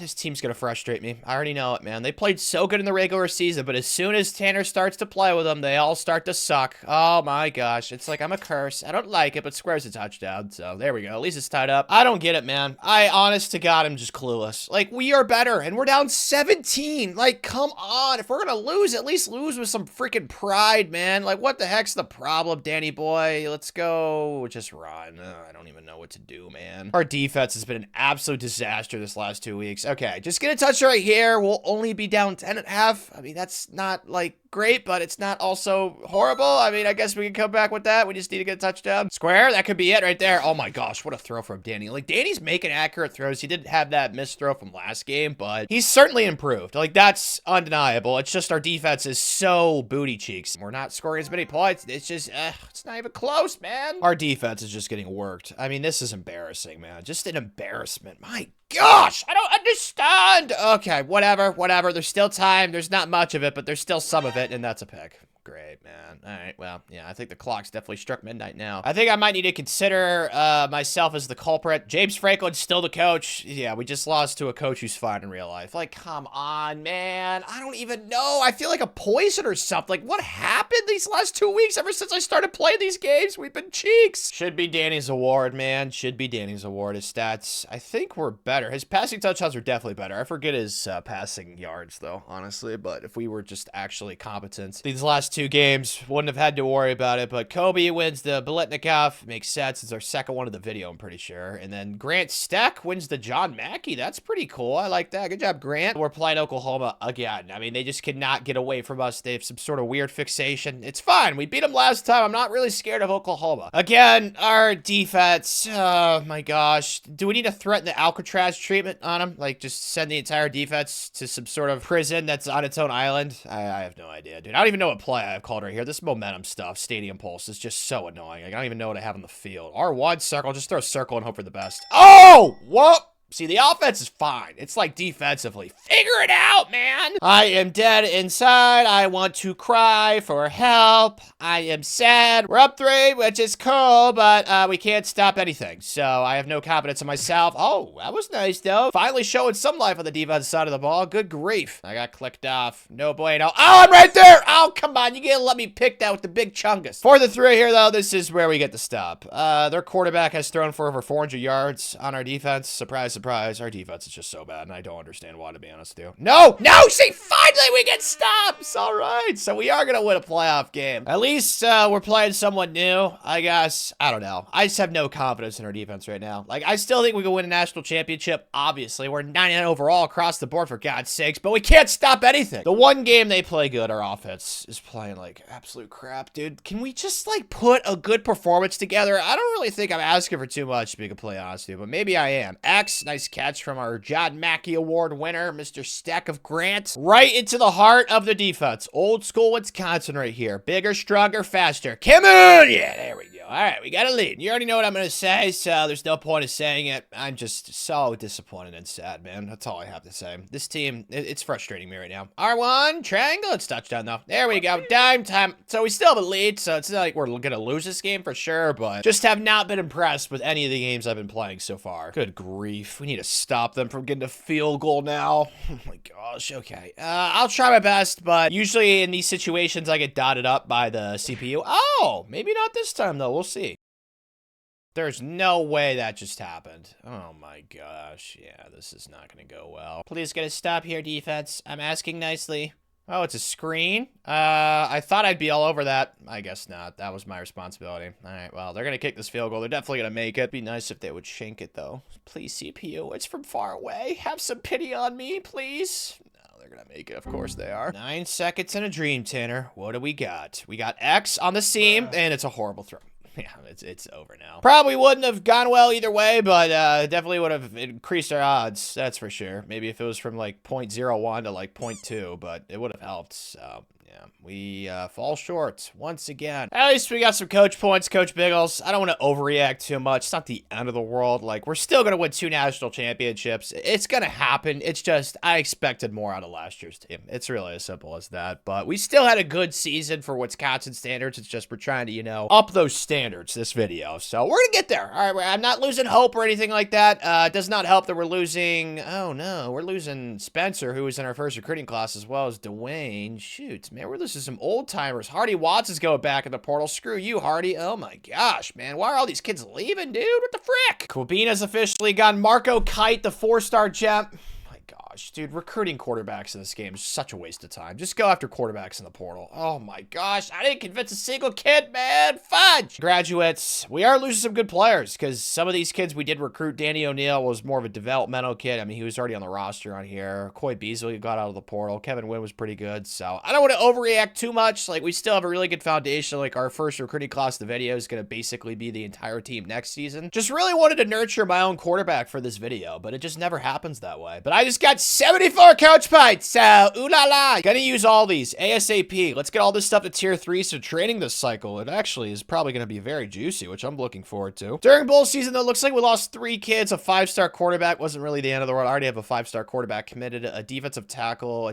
This team's gonna frustrate me. I already know it, man. They played so good in the regular season, but as soon as Tanner starts to play with them, they all start to suck. Oh my gosh. It's like I'm a curse. I don't like it, but Square's a touchdown, so there we go. At least it's tied up. I don't get it, man. Honest to God, I'm just clueless. Like, we are better, and we're down 17. Like, come on. If we're gonna lose, at least lose with some freaking pride, man. Like, what the heck's the problem, Danny boy? Let's go. Just run. I don't even know what to do, man. Our defense has been an absolute disaster this last 2 weeks. Okay, just get a touch right here. We'll only be down 10 at half. I mean, that's not, like, great, but it's not also horrible. I mean, I guess we can come back with that. We just need to get a touchdown. Square, that could be it right there. Oh my gosh, what a throw from Danny. Like, Danny's making accurate throws. He didn't have that missed throw from last game, but he's certainly improved. Like, that's undeniable. It's just our defense is so booty cheeks. We're not scoring as many points. It's just, it's not even close, man. Our defense is just getting worked. I mean, this is embarrassing, man. Just an embarrassment. My gosh, I don't understand. Okay, whatever. There's still time. There's not much of it, but there's still some of it, and that's a pick. Great, man. All right, well, yeah, I think the clock's definitely struck midnight now. I think I might need to consider myself as the culprit. James Franklin's still the coach. Yeah, we just lost to a coach who's fine in real life. Like, come on, man. I don't even know. I feel like a poison or something. Like, what happened these last 2 weeks? Ever since I started playing these games, we've been cheeks. Should be Danny's award, man. Should be Danny's award. His stats, I think, were better. His passing touchdowns are definitely better. I forget his passing yards, though, honestly. But if we were just actually competent, these last 2 games, wouldn't have had to worry about it. But Kobe wins the Biletnikoff. Makes sense. It's our second one of the video, I'm pretty sure. And then Grant Steck wins the John Mackey. That's pretty cool. I like that. Good job, Grant. We're playing Oklahoma again. I mean, they just cannot get away from us. They have some sort of weird fixation. It's fine. We beat them last time. I'm not really scared of Oklahoma. Again, our defense. Oh, my gosh. Do we need to threaten the Alcatraz treatment on them? Like, just send the entire defense to some sort of prison that's on its own island? I have no idea, dude. I don't even know what play I've called right here. This momentum stuff, stadium pulse, is just so annoying. Like, I don't even know what I have on the field. R1, circle. Just throw a circle and hope for the best. Oh! What? See, the offense is fine. It's like defensively. Figure it out, man. I am dead inside. I want to cry for help. I am sad. We're up 3, which is cool, but we can't stop anything. So I have no confidence in myself. Oh, that was nice, though. Finally showing some life on the defense side of the ball. Good grief. I got clicked off. No bueno. Oh, I'm right there. Oh, come on. You can't let me pick that with the big chungus. For the 3 here, though, this is where we get the stop. Their quarterback has thrown for over 400 yards on our defense. Surprise. Our defense is just so bad, and I don't understand why, to be honest with you. No! See, finally we get stops! All right, so we are gonna win a playoff game. At least we're playing someone new, I guess. I don't know. I just have no confidence in our defense right now. Like, I still think we can win a national championship. Obviously, we're 99 overall across the board, for God's sakes, but we can't stop anything. The one game they play good, our offense is playing like absolute crap, dude. Can we just, like, put a good performance together? I don't really think I'm asking for too much, to be completely honest with you, but maybe I am. Nice catch from our John Mackey Award winner, Mr. Stack of Grant. Right into the heart of the defense. Old school Wisconsin right here. Bigger, stronger, faster. Come on! Yeah, there we go. All right, we got a lead. You already know what I'm going to say, so there's no point of saying it. I'm just so disappointed and sad, man. That's all I have to say. This team, it's frustrating me right now. R1, triangle. It's touchdown, though. There we go. Dime time. So we still have a lead, so it's not like we're going to lose this game for sure, but just have not been impressed with any of the games I've been playing so far. Good grief. We need to stop them from getting a field goal now. Oh my gosh. Okay. I'll try my best, but usually in these situations, I get dotted up by the CPU. Oh, maybe not this time, though. We'll see. There's no way that just happened. Oh my gosh. Yeah, this is not going to go well. Please get a stop here, defense. I'm asking nicely. Oh, it's a screen? I thought I'd be all over that. I guess not. That was my responsibility. All right, well, they're going to kick this field goal. They're definitely going to make it. It'd be nice if they would shank it, though. Please, CPU. It's from far away. Have some pity on me, please. No, they're going to make it. Of course they are. 9 seconds in a dream, Tanner. What do we got? We got X on the seam, and it's a horrible throw. Yeah, it's over now. Probably wouldn't have gone well either way, but definitely would have increased our odds. That's for sure. Maybe if it was from like 0.01 to like 0.2, but it would have helped. So yeah, we fall short once again. At least we got some coach points, Coach Biggles. I don't want to overreact too much. It's not the end of the world. Like, we're still going to win 2 national championships. It's going to happen. It's just, I expected more out of last year's team. It's really as simple as that. But we still had a good season for Wisconsin standards. It's just we're trying to, you know, up those standards this video. So we're going to get there. All right, I'm not losing hope or anything like that. It does not help that we're losing, oh no, we're losing Spencer, who was in our first recruiting class, as well as Dwayne. Shoot, man, we're losing some old timers. Hardy Watts is going back in the portal. Screw you, Hardy. Oh my gosh, man. Why are all these kids leaving, dude? What the frick? Kubina's officially gone. Marco Kite, the 4-star gem. gosh, dude, recruiting quarterbacks in this game is such a waste of time. Just go after quarterbacks in the portal. Oh my gosh, I didn't convince a single kid, man. Fudge! Graduates, we are losing some good players because some of these kids we did recruit. Danny O'Neal was more of a developmental kid. I mean, he was already on the roster on here. Coy Beasley got out of the portal. Kevin Wynn was pretty good, so I don't want to overreact too much. Like, we still have a really good foundation. Like, our first recruiting class of the video is going to basically be the entire team next season. Just really wanted to nurture my own quarterback for this video, but it just never happens that way. But I just got 74 coach points, so ooh la la. Gonna use all these ASAP. Let's get all this stuff to tier 3, so training this cycle, it actually is probably going to be very juicy, which I'm looking forward to. During bowl season, though, it looks like we lost 3 kids. A 5-star quarterback wasn't really the end of the world. I already have a 5-star quarterback committed. A defensive tackle,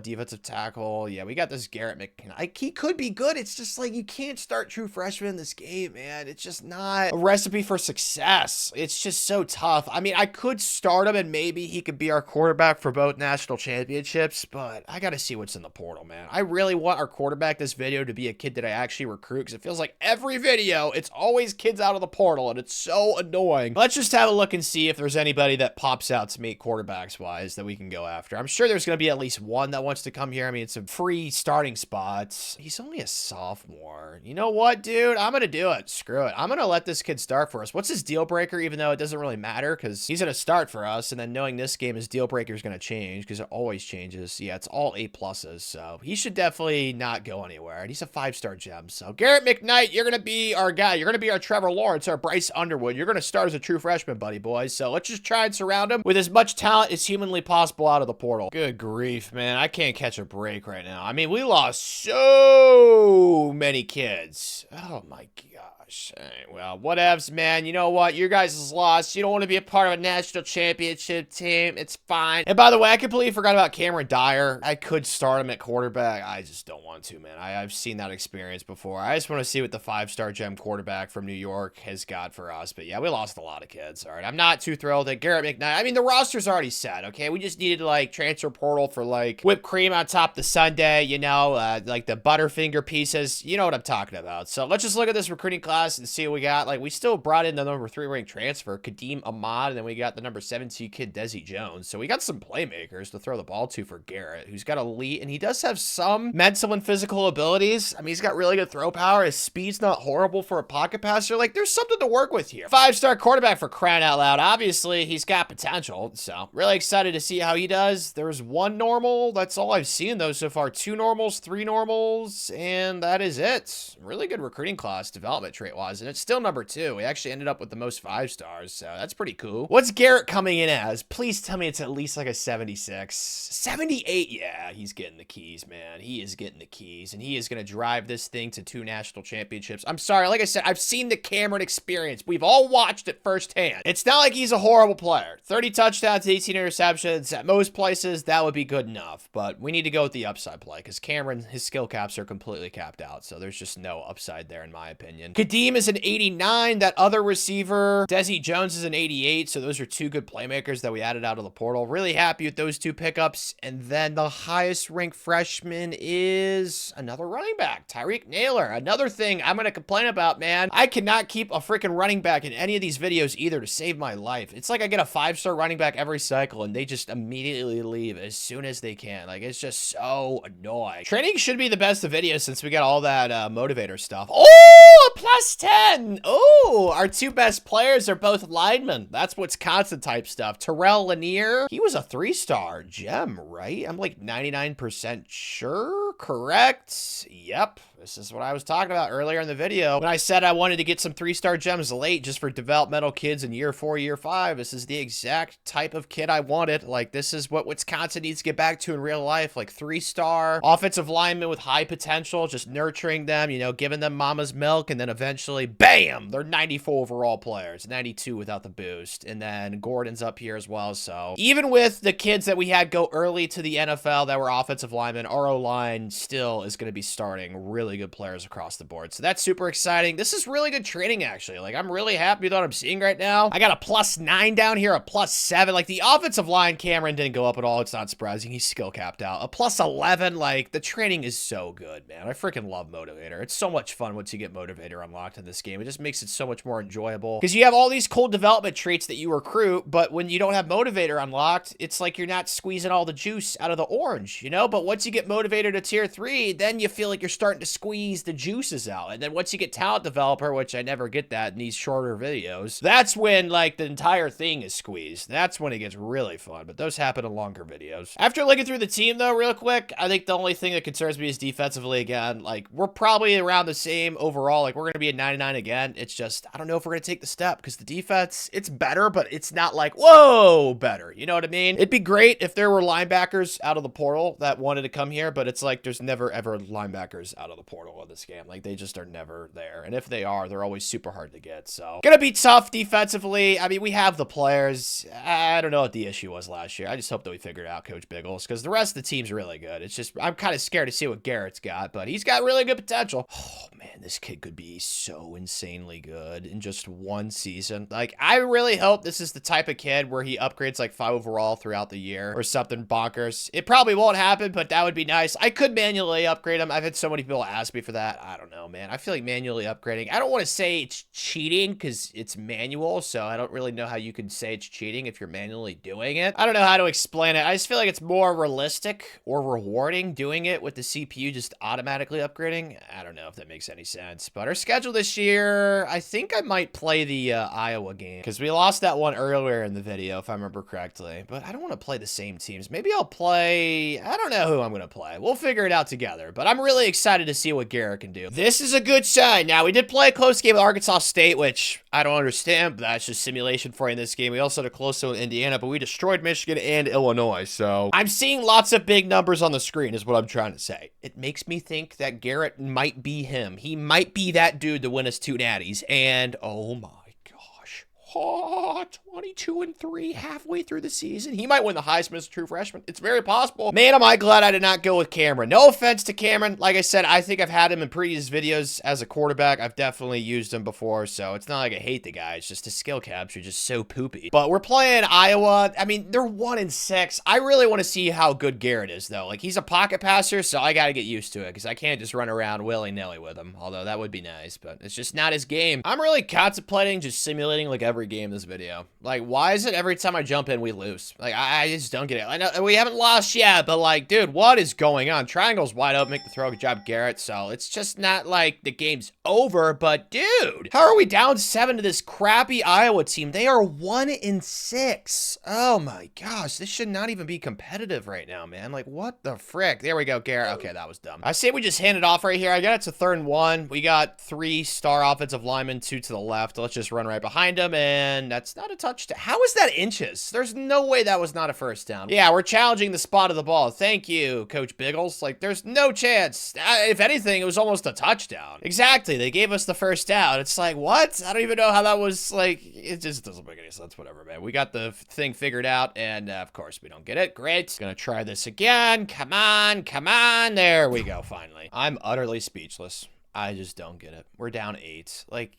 Yeah, we got this Garrett McKnight. He could be good. It's just like, you can't start true freshmen in this game, man. It's just not a recipe for success. It's just so tough. I mean, I could start him and maybe he could be our quarterback for both national championships, but I got to see what's in the portal, man. I really want our quarterback this video to be a kid that I actually recruit, because it feels like every video, it's always kids out of the portal, and it's so annoying. Let's just have a look and see if there's anybody that pops out to me quarterbacks-wise that we can go after. I'm sure there's going to be at least one that wants to come here. I mean, it's a free starting spot. He's only a sophomore. You know what, dude? I'm going to do it. Screw it. I'm going to let this kid start for us. What's his deal breaker, even though it doesn't really matter, because he's going to start for us, and then knowing this game, his deal breaker is going to change, because it always changes. Yeah, it's all A+, so he should definitely not go anywhere, and he's a 5-star gem. So Garrett McKnight, you're going to be our guy. You're going to be our Trevor Lawrence, our Bryce Underwood. You're going to start as a true freshman, buddy boys. So let's just try and surround him with as much talent as humanly possible out of the portal. Good grief, man. I can't catch a break right now. I mean, we lost so many kids. Oh my gosh. Well, whatevs, man. You know what? You guys is lost. You don't want to be a part of a national championship team. It's fine. And by the way, I completely forgot about Cameron Dyer. I could start him at quarterback. I just don't want to, man. I've seen that experience before. I just want to see what the 5-star gem quarterback from New York has got for us. But yeah, we lost a lot of kids. All right. I'm not too thrilled at Garrett McKnight. I mean, the roster's already set, okay? We just needed to, like, transfer portal for, like, whipped cream on top of the sundae, you know, like the Butterfinger pieces. You know what I'm talking about. So let's just look at this recruiting class and see what we got. Like, we still brought in the number 3 ranked transfer, Kadeem Ahmad, and then we got the number 17 kid, Desi Jones. So we got some playmakers to throw the ball to for Garrett, who's got elite, and he does have some mental and physical abilities. I mean, he's got really good throw power. His speed's not horrible for a pocket passer. Like, there's something to work with here. 5-star quarterback for crying out loud. Obviously, he's got potential, so really excited to see how he does. There was 1 normal. That's all I've seen, though, so far. 2 normals, 3 normals, and that is it. Really good recruiting class, development trait-wise, and it's still number 2. We actually ended up with the most 5-stars, so that's pretty cool. What's Garrett coming in as? Please tell me it's at least like a 76. 78, yeah, he's getting the keys, man. He is getting the keys, and he is going to drive this thing to 2 national championships. I'm sorry, like I said, I've seen the Cameron experience. We've all watched it firsthand. It's not like he's a horrible player. 30 touchdowns, 18 interceptions. At most places, that would be good enough, but we need to go with the upside play, because Cameron, his skill caps are completely capped out, so there's just no upside there, in my opinion. Kadeem is an 89. That other receiver, Desi Jones, is an 88, so those are 2 good playmakers that we added out of the portal. Really happy with those 2 pickups. And then the highest ranked freshman is another running back, Tyreek Naylor. Another thing I'm going to complain about, man. I cannot keep a freaking running back in any of these videos either to save my life. It's like I get a 5-star running back every cycle, and they just immediately leave as soon as they can. Like, it's just so annoying. Training should be the best of videos since we got all that motivator stuff. Oh, a +10. Oh, our 2 best players are both linemen. That's Wisconsin type stuff. Terrell Lanier, he was a 3-star gem, right? I'm like 99% sure. Correct. Yep. This is what I was talking about earlier in the video when I said I wanted to get some 3-star gems late just for developmental kids in year 4, year 5. This is the exact type of kid I wanted. Like, this is what Wisconsin needs to get back to in real life. Like, 3-star offensive linemen with high potential, just nurturing them, you know, giving them mama's milk, and then eventually, bam, they're 94 overall players, 92 without the boost. And then Gordon's up here as well. So even with the kids that we had go early to the NFL that were offensive linemen, our O-line still is going to be starting really really good players across the board. So that's super exciting. This is really good training, actually. Like, I'm really happy with what I'm seeing right now. I got a +9 down here, a +7. Like, the offensive line, Cameron didn't go up at all. It's not surprising. He's skill capped out. A +11. Like, the training is so good, man. I freaking love Motivator. It's so much fun once you get Motivator unlocked in this game. It just makes it so much more enjoyable because you have all these cool development traits that you recruit, but when you don't have Motivator unlocked, it's like you're not squeezing all the juice out of the orange, you know? But once you get Motivator to tier 3, then you feel like you're starting to squeeze the juices out. And then once you get Talent Developer, which I never get that in these shorter videos, that's when, like, the entire thing is squeezed. That's when it gets really fun, but those happen in longer videos. After looking through the team, though, real quick, I think the only thing that concerns me is defensively again. Like, we're probably around the same overall. Like, we're going to be at 99 again. It's just, I don't know if we're going to take the step because the defense, it's better, but it's not like, whoa, better. You know what I mean? It'd be great if there were linebackers out of the portal that wanted to come here, but it's like there's never, ever linebackers out of the portal in this game. Like, they just are never there. And if they are, they're always super hard to get. So, gonna be tough defensively. I mean, we have the players. I don't know what the issue was last year. I just hope that we figured out Coach Biggles because the rest of the team's really good. It's just, I'm kind of scared to see what Garrett's got, but he's got really good potential. Oh, man, this kid could be so insanely good in just one season. Like, I really hope this is the type of kid where he upgrades like 5 overall throughout the year or something bonkers. It probably won't happen, but that would be nice. I could manually upgrade him. I've had so many people ask me for that. I don't know, man. I feel like manually upgrading. I don't want to say it's cheating because it's manual, so I don't really know how you can say it's cheating if you're manually doing it. I don't know how to explain it. I just feel like it's more realistic or rewarding doing it with the CPU just automatically upgrading. I don't know if that makes any sense, but our schedule this year, I think I might play the Iowa game because we lost that one earlier in the video, if I remember correctly, but I don't want to play the same teams. Maybe I'll play, I don't know who I'm going to play. We'll figure it out together, but I'm really excited to see what Garrett can do. This is a good sign. Now, we did play a close game with Arkansas State, which I don't understand, but that's just simulation for you in this game. We also had a close one with Indiana, but we destroyed Michigan and Illinois, so I'm seeing lots of big numbers on the screen is what I'm trying to say. It makes me think that Garrett might be him. He might be that dude to win us 2 natties, and oh my gosh. Oh, 22-3 halfway through the season. He might win the Heisman as a true freshman. It's very possible. Man, am I glad I did not go with Cameron. No offense to Cameron. Like I said, I think I've had him in previous videos as a quarterback. I've definitely used him before, so it's not like I hate the guy. It's just his skill caps are just so poopy. But we're playing Iowa. I mean, they're 1-6. I really want to see how good Garrett is, though. Like, he's a pocket passer, so I got to get used to it because I can't just run around willy-nilly with him, although that would be nice, but it's just not his game. I'm really contemplating just simulating, like, every game in this video. Like, why is it every time I jump in, we lose? Like, I just don't get it. I know we haven't lost yet, but like, dude, what is going on? Triangle's wide open, make the throw. Good job, Garrett. So it's just not like the game's over, but dude, how are we down 7 to this crappy Iowa team? They are 1-6. Oh my gosh, this should not even be competitive right now, man. Like, what the frick? There we go, Garrett. Okay, that was dumb. I say we just hand it off right here. I got it to 3rd and 1. We got 3 star offensive linemen, 2 to the left. Let's just run right behind them, and that's not a touchdown. How is that inches? There's no way that was not a first down. Yeah, we're challenging the spot of the ball. Thank you, Coach Biggles. Like, there's no chance. If anything, it was almost a touchdown. Exactly. They gave us the first down. It's like, what? I don't even know how that was, like, it just doesn't make any sense. Whatever, man. We got the thing figured out, and of course, we don't get it. Great. Gonna try this again. Come on. Come on. There we go, finally. I'm utterly speechless. I just don't get it. We're down 8. Like,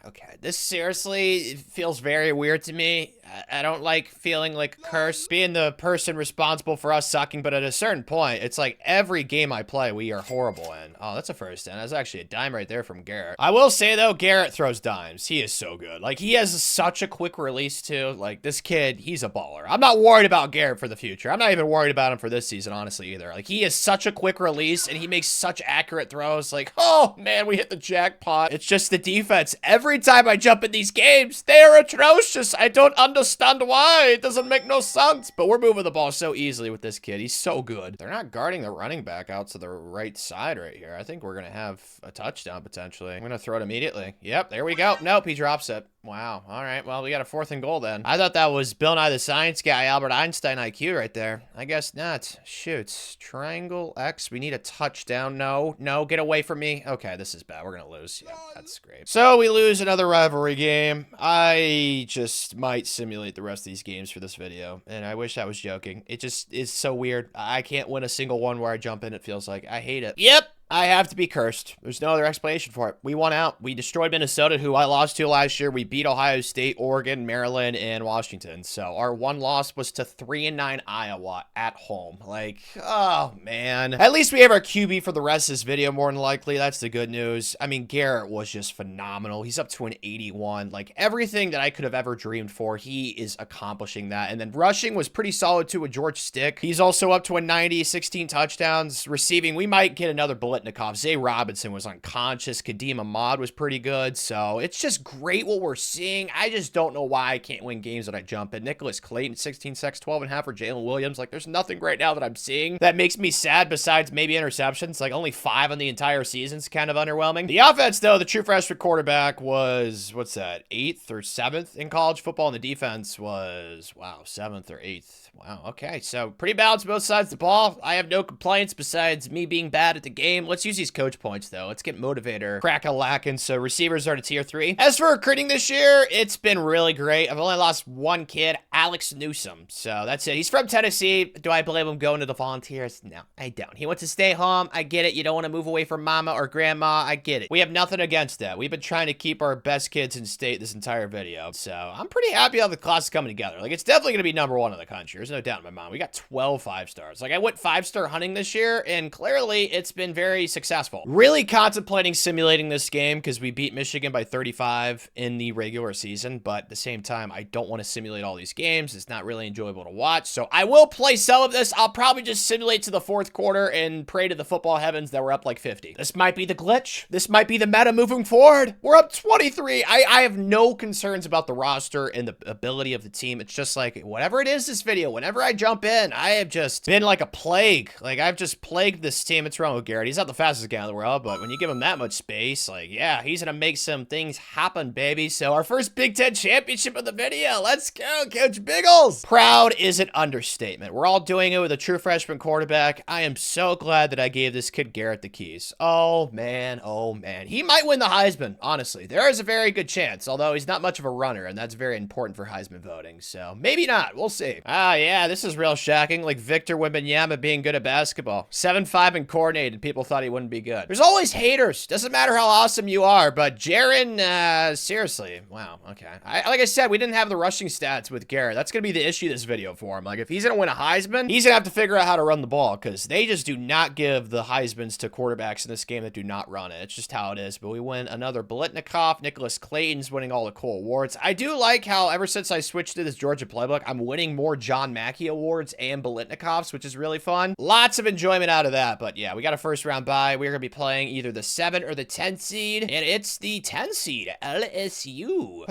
okay, this seriously, it feels very weird to me. I don't like feeling like a curse, being the person responsible for us sucking, but at a certain point, it's like every game I play, we are horrible in. Oh, that's a first down. That's actually a dime right there from Garrett. I will say, though, Garrett throws dimes. He is so good. Like, he has such a quick release, too. Like, this kid, he's a baller. I'm not worried about Garrett for the future. I'm not even worried about him for this season, honestly, either. Like, he has such a quick release, and he makes such accurate throws. Like, oh, man, we hit the jackpot. It's just the defense. Every time I jump in these games, they are atrocious. I don't understand why. It doesn't make no sense. But we're moving the ball so easily with this kid. He's so good. They're not guarding the running back out to the right side right here. I think we're going to have a touchdown potentially. I'm going to throw it immediately. Yep, there we go. Nope, he drops it. Wow. All right. Well, we got a 4th and goal then. I thought that was Bill Nye the Science Guy, Albert Einstein IQ right there. I guess not. Shoot. Triangle X. We need a touchdown. No. No. Get away from me. Okay, this is bad. We're going to lose. Yeah, that's great. So we lose another rivalry game. I just might simulate the rest of these games for this video. And I wish I was joking. It just is so weird. I can't win a single one where I jump in, it feels like. I hate it. Yep. I have to be cursed. There's no other explanation for it. We won out. We destroyed Minnesota, who I lost to last year. We beat Ohio State, Oregon, Maryland, and Washington. So our one loss was to 3-9 Iowa at home. Like, oh, man. At least we have our QB for the rest of this video, more than likely. That's the good news. I mean, Garrett was just phenomenal. He's up to an 81. Like, everything that I could have ever dreamed for, he is accomplishing that. And then rushing was pretty solid, too, with George Stick. He's also up to a 90, 16 touchdowns. Receiving, we might get another Bolitnikov. Zay Robinson was unconscious. Kadeem Ahmad was pretty good. So, it's just great what we're seeing. I just don't know why I can't win games that I jump in. Nicholas Clayton, 16 sacks, 12.5 for Jalen Williams. Like, there's nothing right now that I'm seeing that makes me sad besides maybe interceptions. Like, only 5 on the entire season's kind of underwhelming. The offense, though, the true freshman quarterback was, what's that, 8th or 7th in college football, and the defense was, wow, 7th or 8th. Wow, okay, so pretty balanced both sides of the ball. I have no complaints besides me being bad at the game. Let's use these coach points, though. Let's get motivator. Crack-a-lackin', so receivers are to tier 3. As for recruiting this year, it's been really great. I've only lost one kid, Alex Newsom, so that's it. He's from Tennessee. Do I blame him going to the Volunteers? No, I don't. He wants to stay home. I get it. You don't want to move away from mama or grandma. I get it. We have nothing against that. We've been trying to keep our best kids in state this entire video, so I'm pretty happy how the class is coming together. Like, it's definitely going to be #1 in the country. There's no doubt in my mind. We got 12 5-stars. Like, I went 5-star hunting this year, and clearly it's been very successful. Really contemplating simulating this game because we beat Michigan by 35 in the regular season, but at the same time, I don't want to simulate all these games. It's not really enjoyable to watch, so I will play some of this. I'll probably just simulate to the 4th quarter and pray to the football heavens that we're up like 50. This might be the glitch. This might be the meta moving forward. We're up 23. I have no concerns about the roster and the ability of the team. It's just like, whatever it is this video, whenever I jump in, I have just been like a plague. Like, I've just plagued this team. It's wrong with Garrett. He's not the fastest guy in the world, but when you give him that much space, like, yeah, he's gonna make some things happen, baby. So our first Big Ten championship of the video. Let's go, Coach Biggles. Proud is an understatement. We're all doing it with a true freshman quarterback. I am so glad that I gave this kid Garrett the keys. Oh, man. Oh, man. He might win the Heisman, honestly. There is a very good chance, although he's not much of a runner, and that's very important for Heisman voting, so maybe not. We'll see. Ah, yeah, this is real shocking. Like Victor Wembanyama being good at basketball. 7'5" and coordinated. People thought he wouldn't be good. There's always haters. Doesn't matter how awesome you are, but Jaren, seriously. Wow, okay. Like I said, we didn't have the rushing stats with Garrett. That's going to be the issue this video for him. Like, if he's going to win a Heisman, he's going to have to figure out how to run the ball, because they just do not give the Heismans to quarterbacks in this game that do not run it. It's just how it is. But we win another Bolitnikov. Nicholas Clayton's winning all the cool awards. I do like how ever since I switched to this Georgia playbook, I'm winning more John Mackey awards and Bolitnikovs, which is really fun. Lots of enjoyment out of that. But yeah, we got a first round bye. We're going to be playing either the 7 or the 10 seed. And it's the 10 seed, LSU.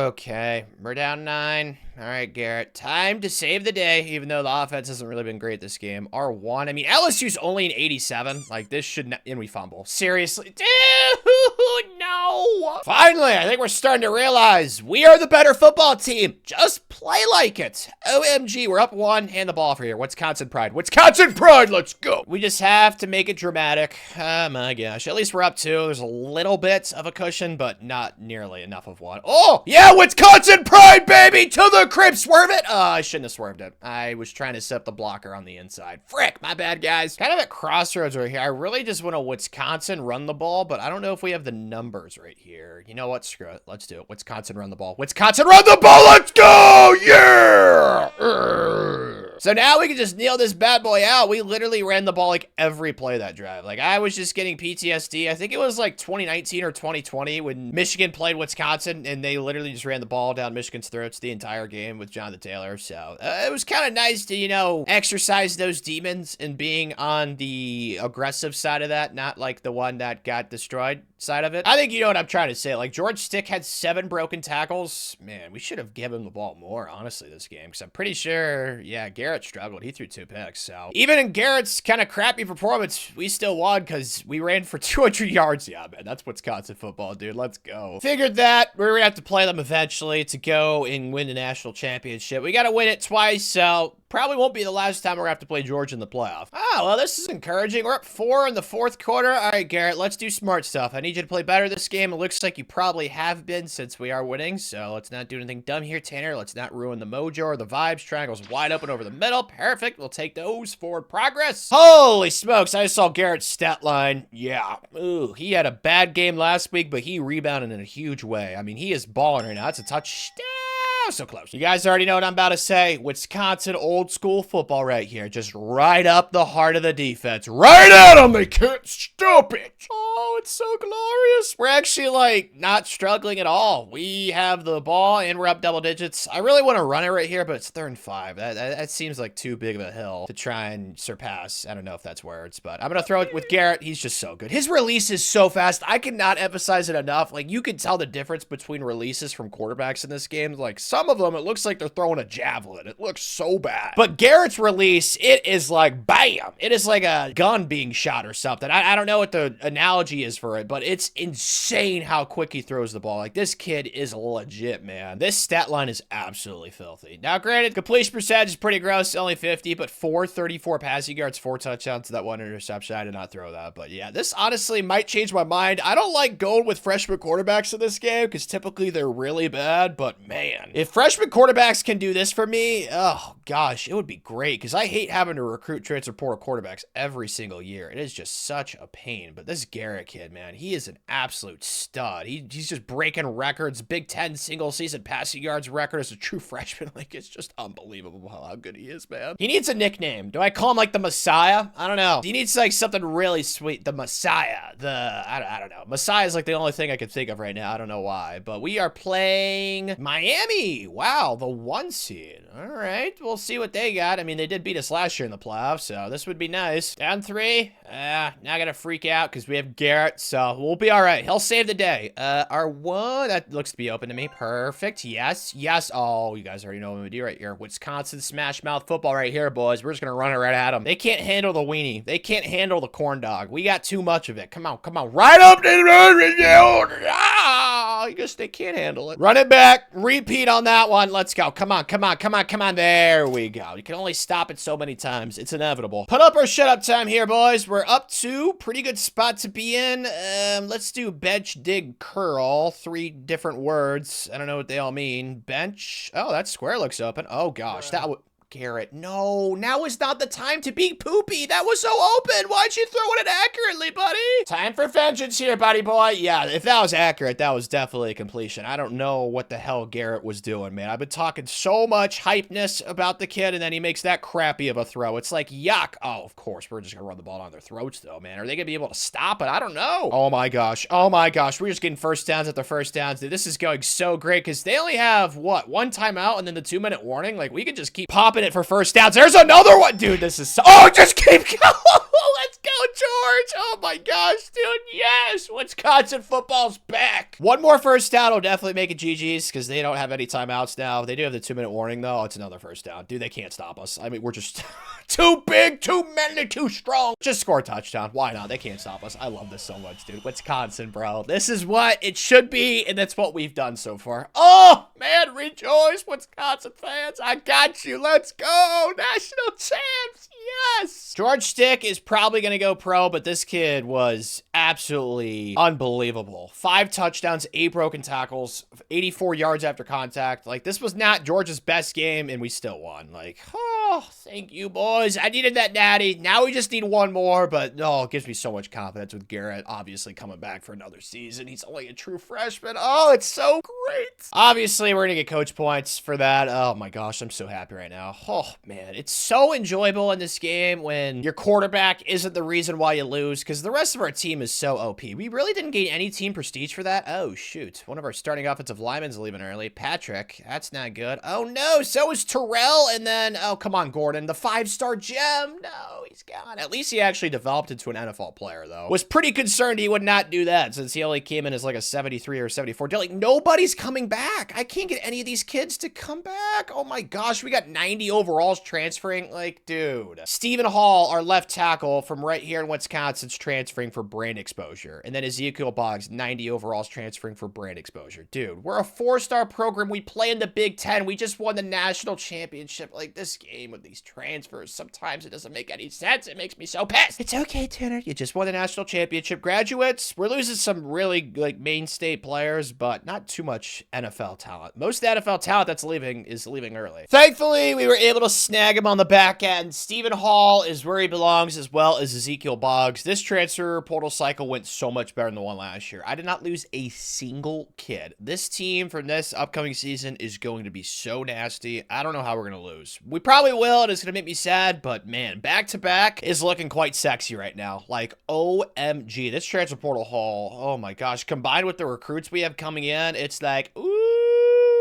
Okay, we're down 9. All right, Garrett. Time to save the day, even though the offense hasn't really been great this game. R1. I mean, LSU's only an 87. Like, this should not... And we fumble. Seriously. Dude, no. Finally, I think we're starting to realize we are the better football team. Just play like it. OMG, we're up 1. Hand the ball for here. Wisconsin pride. Wisconsin pride, let's go. We just have to make it dramatic. Oh, my gosh. At least we're up 2. There's a little bit of a cushion, but not nearly enough of one. Oh, yeah, Wisconsin pride, baby, to the crib. Swerve it. Oh, I shouldn't have swerved it. I was trying to set the blocker on the inside. Frick, my bad, guys. Kind of at crossroads right here. I really just want to Wisconsin run the ball, but I don't know if we have the numbers right here. You know what? Screw it. Let's do it. Wisconsin run the ball. Wisconsin run the ball. Let's go. Yeah. So now we can just kneel this bad boy out. We literally ran the ball like every play of that drive. Like, I was just getting PTSD. I think it was like 2019 or 2020 when Michigan played Wisconsin and they literally just ran the ball down Michigan's throats the entire game with Jonathan Taylor. So it was kind of nice to, you know, exercise those demons and being on the aggressive side of that, not like the one that got destroyed side of it. I think you know what I'm trying to say. Like, George Stick had 7 broken tackles. Man, we should have given him the ball more, honestly, this game, because I'm pretty sure, yeah, Garrett struggled. He threw 2 picks. So even in Garrett's kind of crappy performance, we still won because we ran for 200 yards. Yeah, man, that's Wisconsin football, dude. Let's go. Figured that we were going to have to play them eventually to go and win the national championship. We got to win it twice, so probably won't be the last time we're gonna have to play Georgia in the playoff. Oh, well, this is encouraging. We're up 4 in the 4th quarter. All right, Garrett, let's do smart stuff. I need you to play better this game. It looks like you probably have been since we are winning, so let's not do anything dumb here, Tanner. Let's not ruin the mojo or the vibes. Triangle's wide open over the middle. Perfect. We'll take those. Forward progress. Holy smokes, I just saw Garrett's stat line. Yeah. Ooh, he had a bad game last week, but he rebounded in a huge way. I mean, he is balling right now. That's a touchdown. So close. You guys already know what I'm about to say. Wisconsin old school football right here. Just right up the heart of the defense. Right at them. They can't stop it. Oh, it's so glorious. We're actually, like, not struggling at all. We have the ball and we're up double digits. I really want to run it right here, but it's 3rd and 5. That seems like too big of a hill to try and surpass. I don't know if that's words, but I'm going to throw it with Garrett. He's just so good. His release is so fast. I cannot emphasize it enough. Like, you can tell the difference between releases from quarterbacks in this game. Like, some of them, it looks like they're throwing a javelin. It looks so bad. But Garrett's release, it is like bam. It is like a gun being shot or something. I don't know what the analogy is for it, but it's insane how quick he throws the ball. Like, this kid is legit, man. This stat line is absolutely filthy. Now, granted, completion percentage is pretty gross, only 50, but 434 passing yards, 4 touchdowns, that 1 interception. I did not throw that, but yeah, this honestly might change my mind. I don't like going with freshman quarterbacks in this game because typically they're really bad, but man, if freshman quarterbacks can do this for me, oh gosh, it would be great because I hate having to recruit transfer portal quarterbacks every single year. It is just such a pain. But this Garrett kid, man, he is an absolute stud. He's just breaking records. Big Ten single season passing yards record as a true freshman. Like, it's just unbelievable how good he is, man. He needs a nickname. Do I call him like the Messiah? I don't know. He needs like something really sweet. The Messiah. I don't know. Messiah is like the only thing I can think of right now. I don't know why. But we are playing Miami. Wow, the 1 seed. All right, we'll see what they got. I mean, they did beat us last year in the playoffs, so this would be nice. Down 3. Not gonna freak out because we have Garrett, so we'll be all right. He'll save the day. Our 1, that looks to be open to me. Perfect. Yes. Oh, you guys already know what we do right here. Wisconsin smash mouth football right here, boys. We're just gonna run it right at them. They can't handle the weenie. They can't handle the corn dog. We got too much of it. Come on. Right up to the I guess they can't handle it. Run it back. Repeat on that one. Let's go. Come on. There we go. You can only stop it so many times. It's inevitable. Put up our shut up time here, boys. We're up to pretty good spot to be in. Let's do bench, dig, curl. 3 different words. I don't know what they all mean. Bench. Oh, that square looks open. Oh gosh, that would... Garrett, no, now is not the time to be poopy. That was so open. Why'd you throw it accurately, buddy? Time for vengeance here, buddy boy. Yeah, if that was accurate, that was definitely a completion. I don't know what the hell Garrett was doing, man. I've been talking so much hypeness about the kid, and then he makes that crappy of a throw. It's like, yuck. Oh, of course, we're just gonna run the ball down their throats, though, man. Are they gonna be able to stop it? I don't know. Oh my gosh. We're just getting first downs after first downs. Dude, this is going so great, because they only have, what, 1 timeout and then the 2-minute warning? Like, we could just keep popping it for first downs. There's another one. Dude, this is so... Oh, just keep going. Let's go, George. Oh, my gosh, dude. Yes. Wisconsin football's back. 1 more first down will definitely make it GG's because they don't have any timeouts now. They do have the 2-minute warning, though. It's another first down. Dude, they can't stop us. I mean, we're just too big, too many, too strong. Just score a touchdown. Why not? They can't stop us. I love this so much, dude. Wisconsin, bro. This is what it should be, and that's what we've done so far. Oh, man, rejoice, Wisconsin fans. I got you. Let's go. National champs. Yes. George Stick is probably going to go pro, but this kid was absolutely unbelievable. 5 touchdowns, 8 broken tackles, 84 yards after contact. Like, this was not George's best game, and we still won. Like, oh, thank you, boys. I needed that natty. Now we just need 1 more, but oh, it gives me so much confidence with Garrett obviously coming back for another season. He's only a true freshman. Oh, it's so great. Obviously, we're going to get coach points for that. Oh, my gosh, I'm so happy right now. Oh, man, it's so enjoyable in this game when your quarterback isn't the reason why you lose, because the rest of our team is so OP. We really didn't gain any team prestige for that. Oh, shoot. One of our starting offensive linemen's leaving early. Patrick, that's not good. Oh, no, so is Terrell, and then, oh, come on, Gordon, the 5-star gem. No, he's gone. At least he actually developed into an NFL player, though. Was pretty concerned he would not do that, since he only came in as like a 73 or 74. Like, nobody's coming back. I can't get any of these kids to come back. Oh, my gosh, we got 90 overalls transferring. Like, dude. Stephen Hall, our left tackle from right here in Wisconsin's transferring for brand exposure. And then Ezekiel Boggs, 90 overalls transferring for brand exposure. Dude, we're a 4-star program. We play in the Big Ten. We just won the national championship. Like, this game team with these transfers. Sometimes it doesn't make any sense. It makes me so pissed. It's okay, Tanner. You just won the national championship. Graduates, we're losing some really like mainstay players, but not too much NFL talent. Most of the NFL talent that's leaving is leaving early. Thankfully, we were able to snag him on the back end. Stephen Hall is where he belongs, as well as Ezekiel Boggs. This transfer portal cycle went so much better than the one last year. I did not lose a single kid. This team from this upcoming season is going to be so nasty. I don't know how we're going to lose. We probably will, and it's going to make me sad, but man, back-to-back is looking quite sexy right now. Like, OMG, this transfer portal haul, oh my gosh, combined with the recruits we have coming in, it's like, ooh,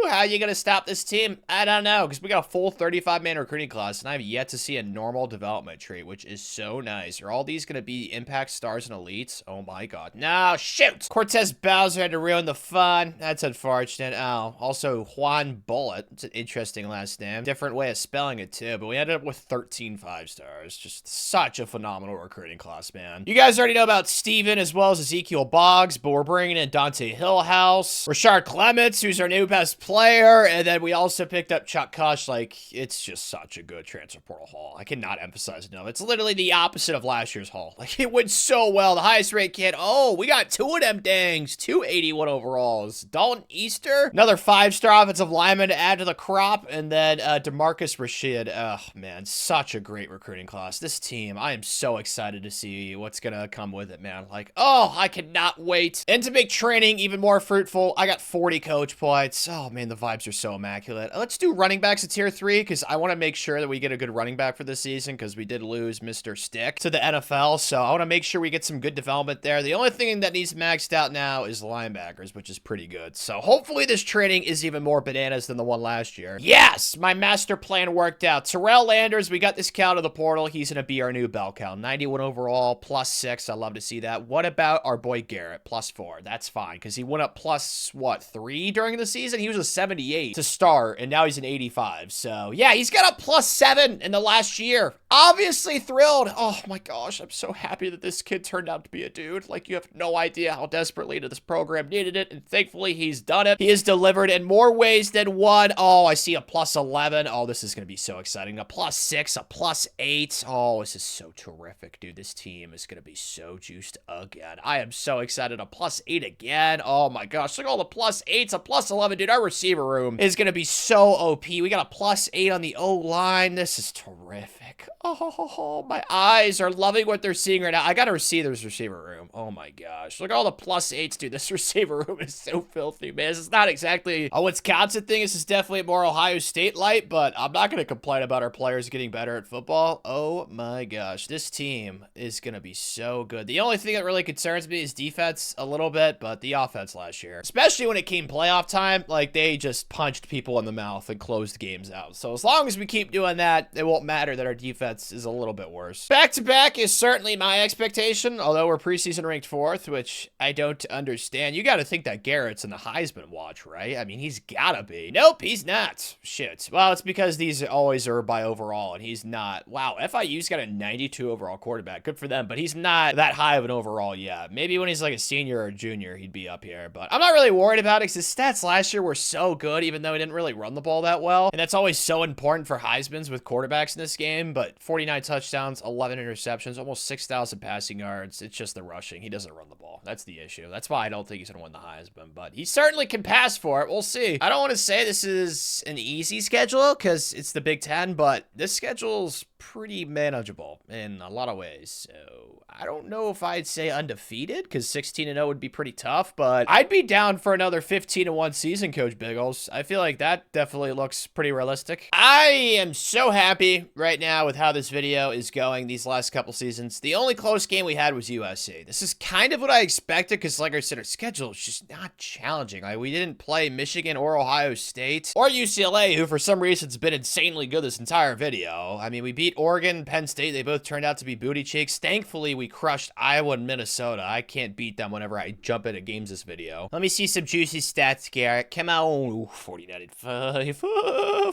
how are you going to stop this team? I don't know, because we got a full 35-man recruiting class, and I have yet to see a normal development tree, which is so nice. Are all these going to be impact stars and elites? Oh my god. No, shoot! Cortez Bowser had to ruin the fun. That's unfortunate. Oh, also Juan Bullet. It's an interesting last name. Different way of spelling it, too, but we ended up with 13 5-stars. Just such a phenomenal recruiting class, man. You guys already know about Steven as well as Ezekiel Boggs, but we're bringing in Dante Hillhouse, Rashard Clements, who's our new best player, and then we also picked up Chuck Kush. Like, it's just such a good transfer portal haul. I cannot emphasize it enough. It's literally the opposite of last year's haul. Like, it went so well. The highest rate kid. Oh, we got two of them dangs. 281 overalls. Dalton Easter, another 5-star offensive lineman to add to the crop, and then DeMarcus Rashid. Oh, man, such a great recruiting class. This team, I am so excited to see what's gonna come with it, man. Like, oh, I cannot wait. And to make training even more fruitful, I got 40 coach points. Oh, man, the vibes are so immaculate. Let's do running backs at tier 3, because I want to make sure that we get a good running back for this season, because we did lose Mr. Stick to the NFL, so I want to make sure we get some good development there. The only thing that needs maxed out now is linebackers, which is pretty good. So hopefully this training is even more bananas than the one last year. Yes, my master plan worked out. Terrell Landers, we got this cow to the portal. He's going to be our new bell cow. 91 overall, +6. I love to see that. What about our boy Garrett? +4. That's fine, because he went up plus, what, 3 during the season? He was a 78 to start, and now he's an 85. So, yeah, he's got a +7 in the last year. Obviously thrilled. Oh, my gosh, I'm so happy that this kid turned out to be a dude. Like, you have no idea how desperately this program needed it, and thankfully he's done it. He has delivered in more ways than one. Oh, I see a +11. Oh, this is going to be so exciting. A +6, a +8. Oh, this is so terrific, dude. This team is going to be so juiced again. I am so excited. A +8 again. Oh, my gosh. Look at all the +8s. A +11, dude. Our receiver room is going to be so OP. We got a +8 on the O-line. This is terrific. Oh, my eyes are loving what they're seeing right now. I got to see this receiver room. Oh, my gosh. Look at all the +8s, dude. This receiver room is so filthy, man. This is not exactly a Wisconsin thing. This is definitely more Ohio State light, but I'm not going to complain about our players getting better at football. Oh, my gosh. This team is going to be so good. The only thing that really concerns me is defense a little bit, but the offense last year, especially when it came playoff time, like they just punched people in the mouth and closed games out. So as long as we keep doing that, it won't matter that our defense is a little bit worse. Back-to-back is certainly my expectation, although we're preseason ranked 4th, which I don't understand. You got to think that Garrett's in the Heisman watch, right? I mean, he's gotta be. Nope, he's not. Shit. Well, it's because these always are by overall, and he's not. Wow, FIU's got a 92 overall quarterback. Good for them, but he's not that high of an overall yet. Maybe when he's like a senior or a junior, he'd be up here, but I'm not really worried about it because his stats last year were so good, even though he didn't really run the ball that well, and that's always so important for Heismans with quarterbacks in this game, but 49 touchdowns, 11 interceptions, almost 6,000 passing yards. It's just the rushing. He doesn't run the ball. That's the issue. That's why I don't think he's going to win the Heisman, but he certainly can pass for it. We'll see. I don't want to say this is an easy schedule because it's the Big Ten, but this schedule's pretty manageable in a lot of ways. So I don't know if I'd say undefeated because 16-0 would be pretty tough, but I'd be down for another 15-1 season, Coach Biggles. I feel like that definitely looks pretty realistic. I am so happy right now with how this video is going these last couple seasons. The only close game we had was USC. This is kind of what I expected because, like I said, our schedule is just not challenging. Like, we didn't play Michigan or Ohio State or UCLA, who for some reason has been insanely good this entire video. I mean, we beat Oregon, Penn State. They both turned out to be booty cheeks. Thankfully, we crushed Iowa and Minnesota. I can't beat them whenever I jump into games this video. Let me see some juicy stats, Garrett. Come on. Ooh, 49.5.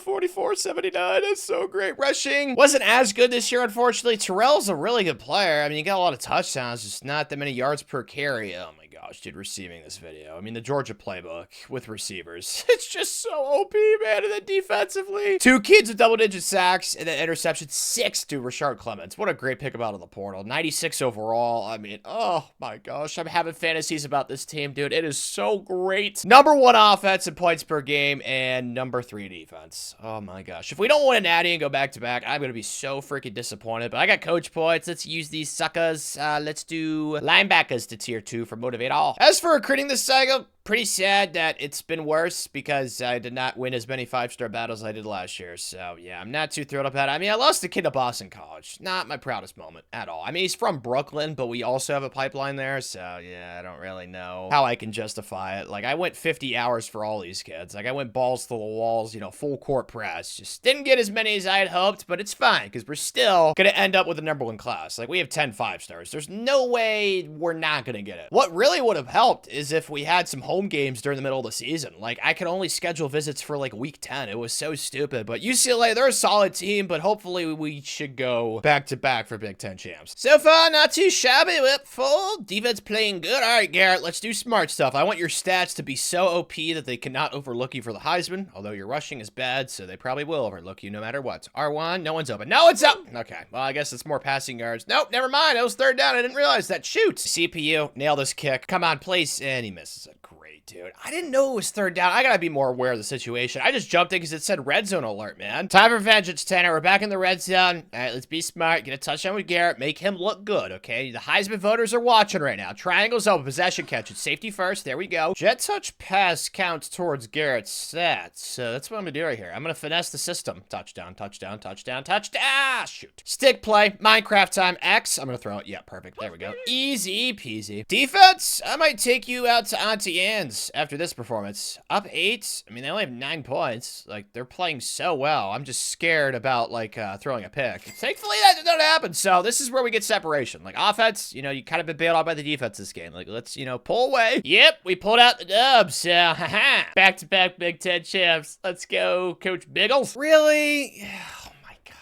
44.79. That's so great. Rushing wasn't as good this year, unfortunately. Terrell's a really good player. I mean, he got a lot of touchdowns, just not that many yards per carry. Oh my gosh. gosh, dude, receiving this video. I mean, the Georgia playbook with receivers. It's just so OP, man. And then defensively, 2 kids with double-digit sacks and then interception 6 to Rashard Clements. What a great pickup out of the portal. 96 overall. I mean, oh my gosh, I'm having fantasies about this team, dude. It is so great. #1 offense in points per game and #3 defense. Oh my gosh. If we don't win a natty and go back-to-back, I'm going to be so freaking disappointed. But I got coach points. Let's use these suckers. Let's do linebackers to tier 2 for motivate all. As for recruiting this cycle, pretty sad that it's been worse because I did not win as many 5-star battles as I did last year. So, yeah, I'm not too thrilled about it. I mean, I lost the kid to Boston College. Not my proudest moment at all. I mean, he's from Brooklyn, but we also have a pipeline there. So, yeah, I don't really know how I can justify it. Like, I went 50 hours for all these kids. Like, I went balls to the walls, you know, full court press. Just didn't get as many as I had hoped, but it's fine because we're still going to end up with a #1 class. Like, we have 10 5-stars. There's no way we're not going to get it. What really would have helped is if we had some home games during the middle of the season. Like, I could only schedule visits for like week 10. It was so stupid. But UCLA, they're a solid team, but hopefully we should go back-to-back for Big Ten champs. So far, not too shabby. Whip full. Defense playing good. All right, Garrett, let's do smart stuff. I want your stats to be so OP that they cannot overlook you for the Heisman, although your rushing is bad, so they probably will overlook you no matter what. R1, no one's open. No, it's up. Okay, well, I guess it's more passing yards. Nope, never mind. It was 3rd down. I didn't realize that. Shoot. CPU, nail this kick. Come on, please. And he misses it. Great, dude. I didn't know it was 3rd down. I gotta be more aware of the situation. I just jumped in because it said red zone alert, man. Time for vengeance, Tanner. We're back in the red zone. All right, let's be smart. Get a touchdown with Garrett. Make him look good, okay? The Heisman voters are watching right now. Triangles open. Possession catch. It's safety first. There we go. Jet touch pass counts towards Garrett's stats. So that's what I'm gonna do right here. I'm gonna finesse the system. Touchdown, touchdown, touchdown, touchdown. Shoot. Stick play. Minecraft time. X. I'm gonna throw it. Yeah, perfect. There we go. Easy peasy. Defense, I might take you out to Auntie Anne's after this performance. Up 8. I mean, they only have 9 points. Like, they're playing so well. I'm just scared about, like, throwing a pick. Thankfully, that did not happen. So this is where we get separation. Like, offense, you know, you kind of been bailed out by the defense this game. Like, let's, you know, pull away. Yep, we pulled out the dubs. So, haha. Back-to-back Big Ten champs. Let's go, Coach Biggles. Really?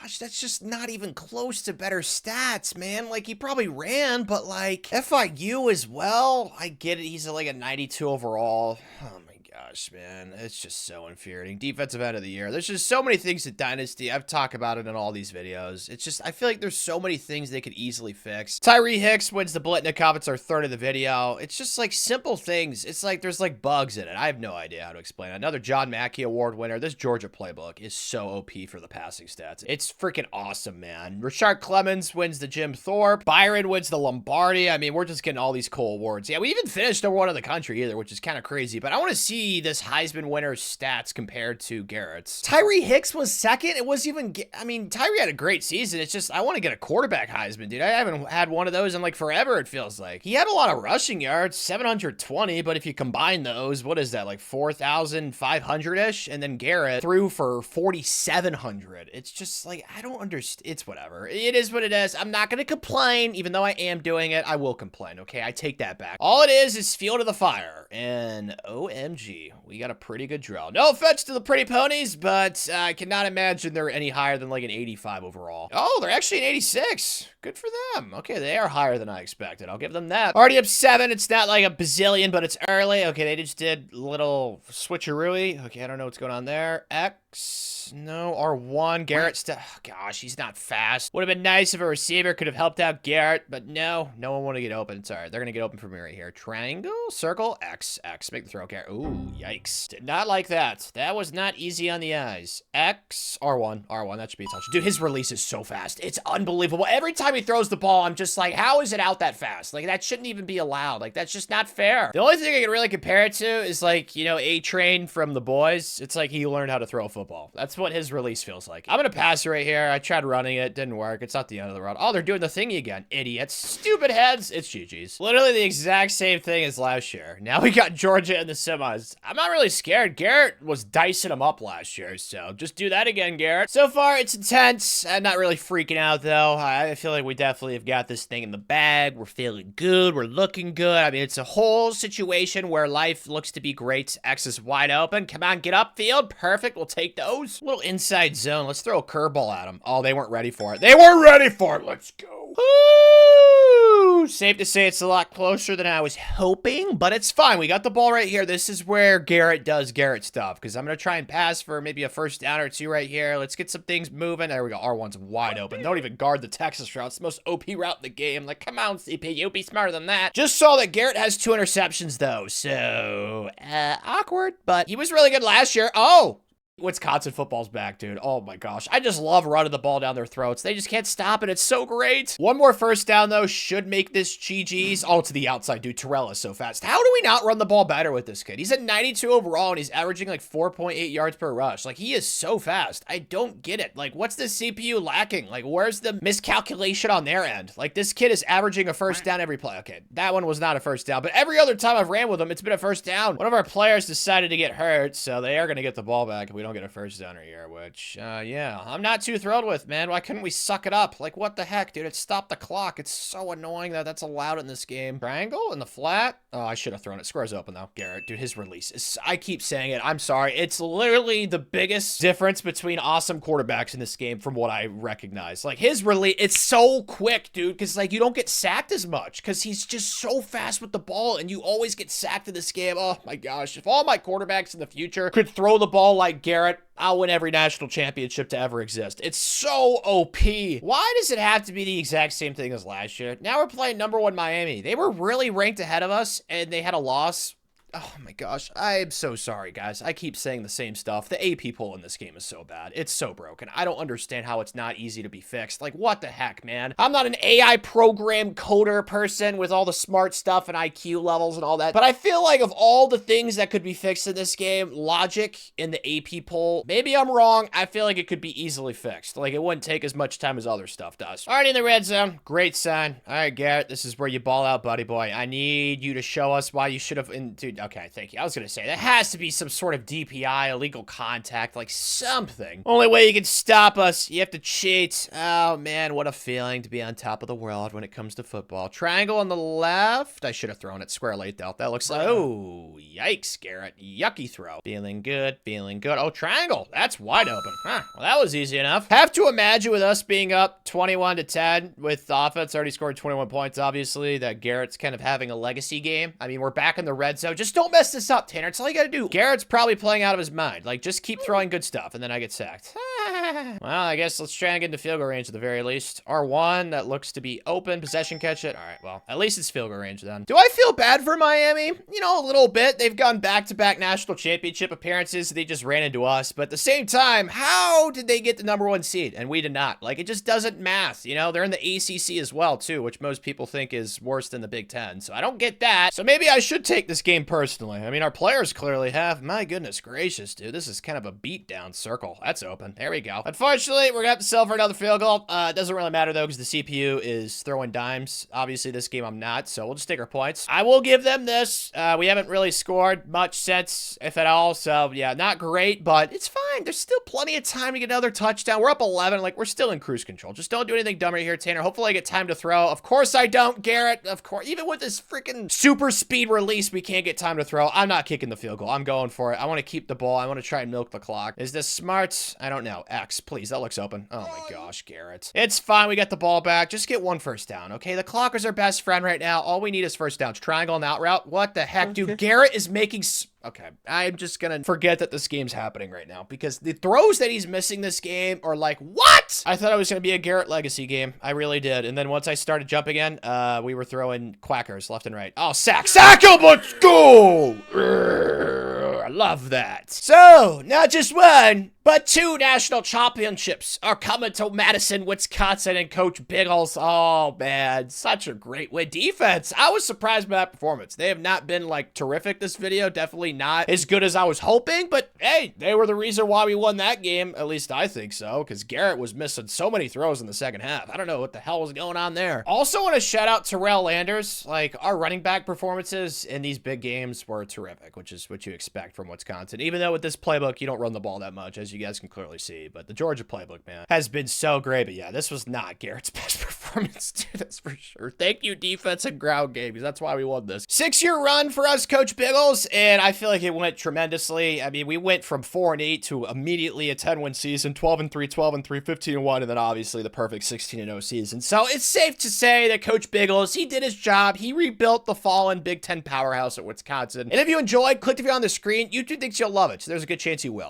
Gosh, that's just not even close to better stats, man. Like, he probably ran, but, like, FIU as well. I get it. He's like a 92 overall. Oh, my gosh, man. It's just so infuriating. Defensive end of the year. There's just so many things to Dynasty. I've talked about it in all these videos. It's just, I feel like there's so many things they could easily fix. Tyree Hicks wins the Blitnikoff. It's our 3rd of the video. It's just, like, simple things. It's like there's, like, bugs in it. I have no idea how to explain it. Another John Mackey Award winner. This Georgia playbook is so OP for the passing stats. It's freaking awesome, man. Rashard Clements wins the Jim Thorpe. Byron wins the Lombardi. I mean, we're just getting all these cool awards. Yeah, we even finished #1 in the country either, which is kind of crazy. But I want to see this Heisman winner's stats compared to Garrett's. Tyree Hicks was 2nd. It wasn't even, I mean, Tyree had a great season. It's just, I want to get a quarterback Heisman, dude. I haven't had one of those in like forever, it feels like. He had a lot of rushing yards, 720, but if you combine those, what is that, like 4,500-ish? And then Garrett threw for 4,700. It's just like, I don't understand. It's whatever. It is what it is. I'm not going to complain, even though I am doing it. I will complain, okay? I take that back. All it is fuel to the fire. And OMG, we got a pretty good drill. No offense to the pretty ponies, but I cannot imagine they're any higher than like an 85 overall. Oh, they're actually an 86. Good for them. Okay, they are higher than I expected. I'll give them that. Already up 7. It's not like a bazillion, but it's early. Okay, they just did a little switcheroo. Okay, I don't know what's going on there. X. No, R1. Garrett. Gosh, he's not fast. Would have been nice if a receiver could have helped out Garrett, but no. No one want to get open. It's all right. They're going to get open for me right here. Triangle, circle, X, X. Make the throw, Garrett. Ooh, yikes. Did not like that. That was not easy on the eyes. X, R1. R1, that should be a touch. Dude, his release is so fast. It's unbelievable. Every time he throws the ball, I'm just like, how is it out that fast? Like, that shouldn't even be allowed. Like, that's just not fair. The only thing I can really compare it to is like, you know, A-Train from The Boys. It's like he learned how to throw a football. That's what his release feels like. I'm gonna pass it right here. I tried running it. Didn't work. It's not the end of the road. Oh, they're doing the thingy again. Idiots. Stupid heads. It's GG's. Literally the exact same thing as last year. Now we got Georgia in the semis. I'm not really scared. Garrett was dicing him up last year, so just do that again, Garrett. So far, it's intense. I'm not really freaking out, though. I feel like we definitely have got this thing in the bag. We're feeling good. We're looking good. I mean, it's a whole situation where life looks to be great. X is wide open. Come on, get upfield. Perfect. We'll take those. Little inside zone. Let's throw a curveball at them. Oh, they weren't ready for it. They weren't ready for it. Let's go. Ooh, safe to say it's a lot closer than I was hoping, but it's fine. We got the ball right here. This is where Garrett does Garrett stuff, because I'm going to try and pass for maybe a first down or two right here. Let's get some things moving. There we go. R1's wide open. Don't even guard the Texas route. It's the most OP route in the game. Like, come on, CPU, be smarter than that. Just saw that Garrett has 2 interceptions, though, so awkward, but he was really good last year. Oh! Wisconsin football's back, dude. Oh my gosh. I just love running the ball down their throats. They just can't stop it. It's so great. One more first down, though, should make this GG's. Oh, to the outside, dude. Terrell is so fast. How do we not run the ball better with this kid? He's at 92 overall, and he's averaging like 4.8 yards per rush. Like, he is so fast. I don't get it. Like, what's the CPU lacking? Like, where's the miscalculation on their end? Like, this kid is averaging a first down every play. Okay, that one was not a first down, but every other time I've ran with him, it's been a first down. One of our players decided to get hurt, so they are going to get the ball back if we don't get a first downer here, which, yeah, I'm not too thrilled with, man. Why couldn't we suck it up? Like, what the heck, dude? It stopped the clock. It's so annoying that that's allowed in this game. Triangle in the flat. Oh, I should have thrown it. Square's open, though. Garrett, dude, his release is, I keep saying it. I'm sorry. It's literally the biggest difference between awesome quarterbacks in this game from what I recognize. Like, his release, it's so quick, dude, because, like, you don't get sacked as much because he's just so fast with the ball, and you always get sacked in this game. Oh, my gosh. If all my quarterbacks in the future could throw the ball like Garrett, I'll win every national championship to ever exist. It's so OP. Why does it have to be the exact same thing as last year? Now we're playing #1 Miami. They were really ranked ahead of us, and they had a loss. Oh my gosh, I am so sorry, guys. I keep saying the same stuff. The AP poll in this game is so bad. It's so broken. I don't understand how it's not easy to be fixed. Like, what the heck, man? I'm not an AI program coder person with all the smart stuff and IQ levels and all that, but I feel like of all the things that could be fixed in this game, logic in the AP poll, maybe I'm wrong. I feel like it could be easily fixed. Like, it wouldn't take as much time as other stuff does. Alright, in the red zone. Great sign. Alright, Garrett, this is where you ball out, buddy boy. I need you to show us why you should have... Dude, okay, thank you. I was gonna say, that has to be some sort of DPI, illegal contact, like something. Only way you can stop us, you have to cheat. Oh, man, what a feeling to be on top of the world when it comes to football. Triangle on the left. I should have thrown it square late, though. That looks like... Oh, yikes, Garrett. Yucky throw. Feeling good, feeling good. Oh, triangle. That's wide open. Huh, well, that was easy enough. Have to imagine with us being up 21-10 with the offense already scored 21 points, obviously, that Garrett's kind of having a legacy game. I mean, we're back in the red zone. Just don't mess this up, Tanner. It's all you gotta do. Garrett's probably playing out of his mind. Like, just keep throwing good stuff, and then I get sacked. Well, I guess let's try and get into field goal range at the very least. R1, that looks to be open. Possession catch it. All right, well, at least it's field goal range then. Do I feel bad for Miami? You know, a little bit. They've gone back-to-back national championship appearances. They just ran into us. But at the same time, how did they get the #1 seed? And we did not. Like, it just doesn't math. You know, they're in the ACC as well, too, which most people think is worse than the Big Ten. So I don't get that. So maybe I should take this game personally. I mean, our players clearly have. My goodness gracious, dude. This is kind of a beatdown circle. That's open. There we go. Unfortunately, we're gonna have to settle for another field goal. It doesn't really matter, though, because the CPU is throwing dimes. Obviously, this game I'm not, so we'll just take our points. I will give them this. We haven't really scored much since, if at all, so yeah, not great, but it's fine. There's still plenty of time to get another touchdown. We're up 11. Like, we're still in cruise control. Just don't do anything dumb right here, Tanner. Hopefully, I get time to throw. Of course I don't, Garrett. Of course. Even with this freaking super speed release, we can't get time to throw. I'm not kicking the field goal. I'm going for it. I want to keep the ball. I want to try and milk the clock. Is this smart? I don't know. X, please. That looks open. Oh my gosh, Garrett. It's fine. We got the ball back. Just get one first down, okay? The clock is our best friend right now. All we need is first downs. Triangle and out route. What the heck, dude? Garrett is making... Okay, I'm just gonna forget that this game's happening right now because the throws that he's missing this game are like, what? I thought it was gonna be a Garrett legacy game. I really did. And then once I started jumping in, we were throwing quackers left and right. Oh, sack him, let's go! I love that. So, not just one, but 2 national championships are coming to Madison, Wisconsin, and Coach Biggles. Oh, man, such a great win. Defense, I was surprised by that performance. They have not been, like, terrific this video. Definitely not as good as I was hoping, but, hey, they were the reason why we won that game. At least I think so, because Garrett was missing so many throws in the second half. I don't know what the hell was going on there. Also want to shout out Terrell Landers. Like, our running back performances in these big games were terrific, which is what you expect from Wisconsin. Even though with this playbook, you don't run the ball that much, as you guys can clearly see, but the Georgia playbook, man, has been so great. But yeah, this was not Garrett's best performance. performance, dude, that's for sure. Thank you, defense and ground game, because that's why we won this. 6-year run for us, Coach Biggles, and I feel like it went tremendously. I mean, we went from 4-8 to immediately a 10-win season, 12-3, 12-3, 15-1, and then obviously the perfect 16-0 season. So it's safe to say that Coach Biggles, he did his job. He rebuilt the fallen Big Ten powerhouse at Wisconsin. And if you enjoyed, click the video on the screen. YouTube thinks you'll love it, so there's a good chance you will.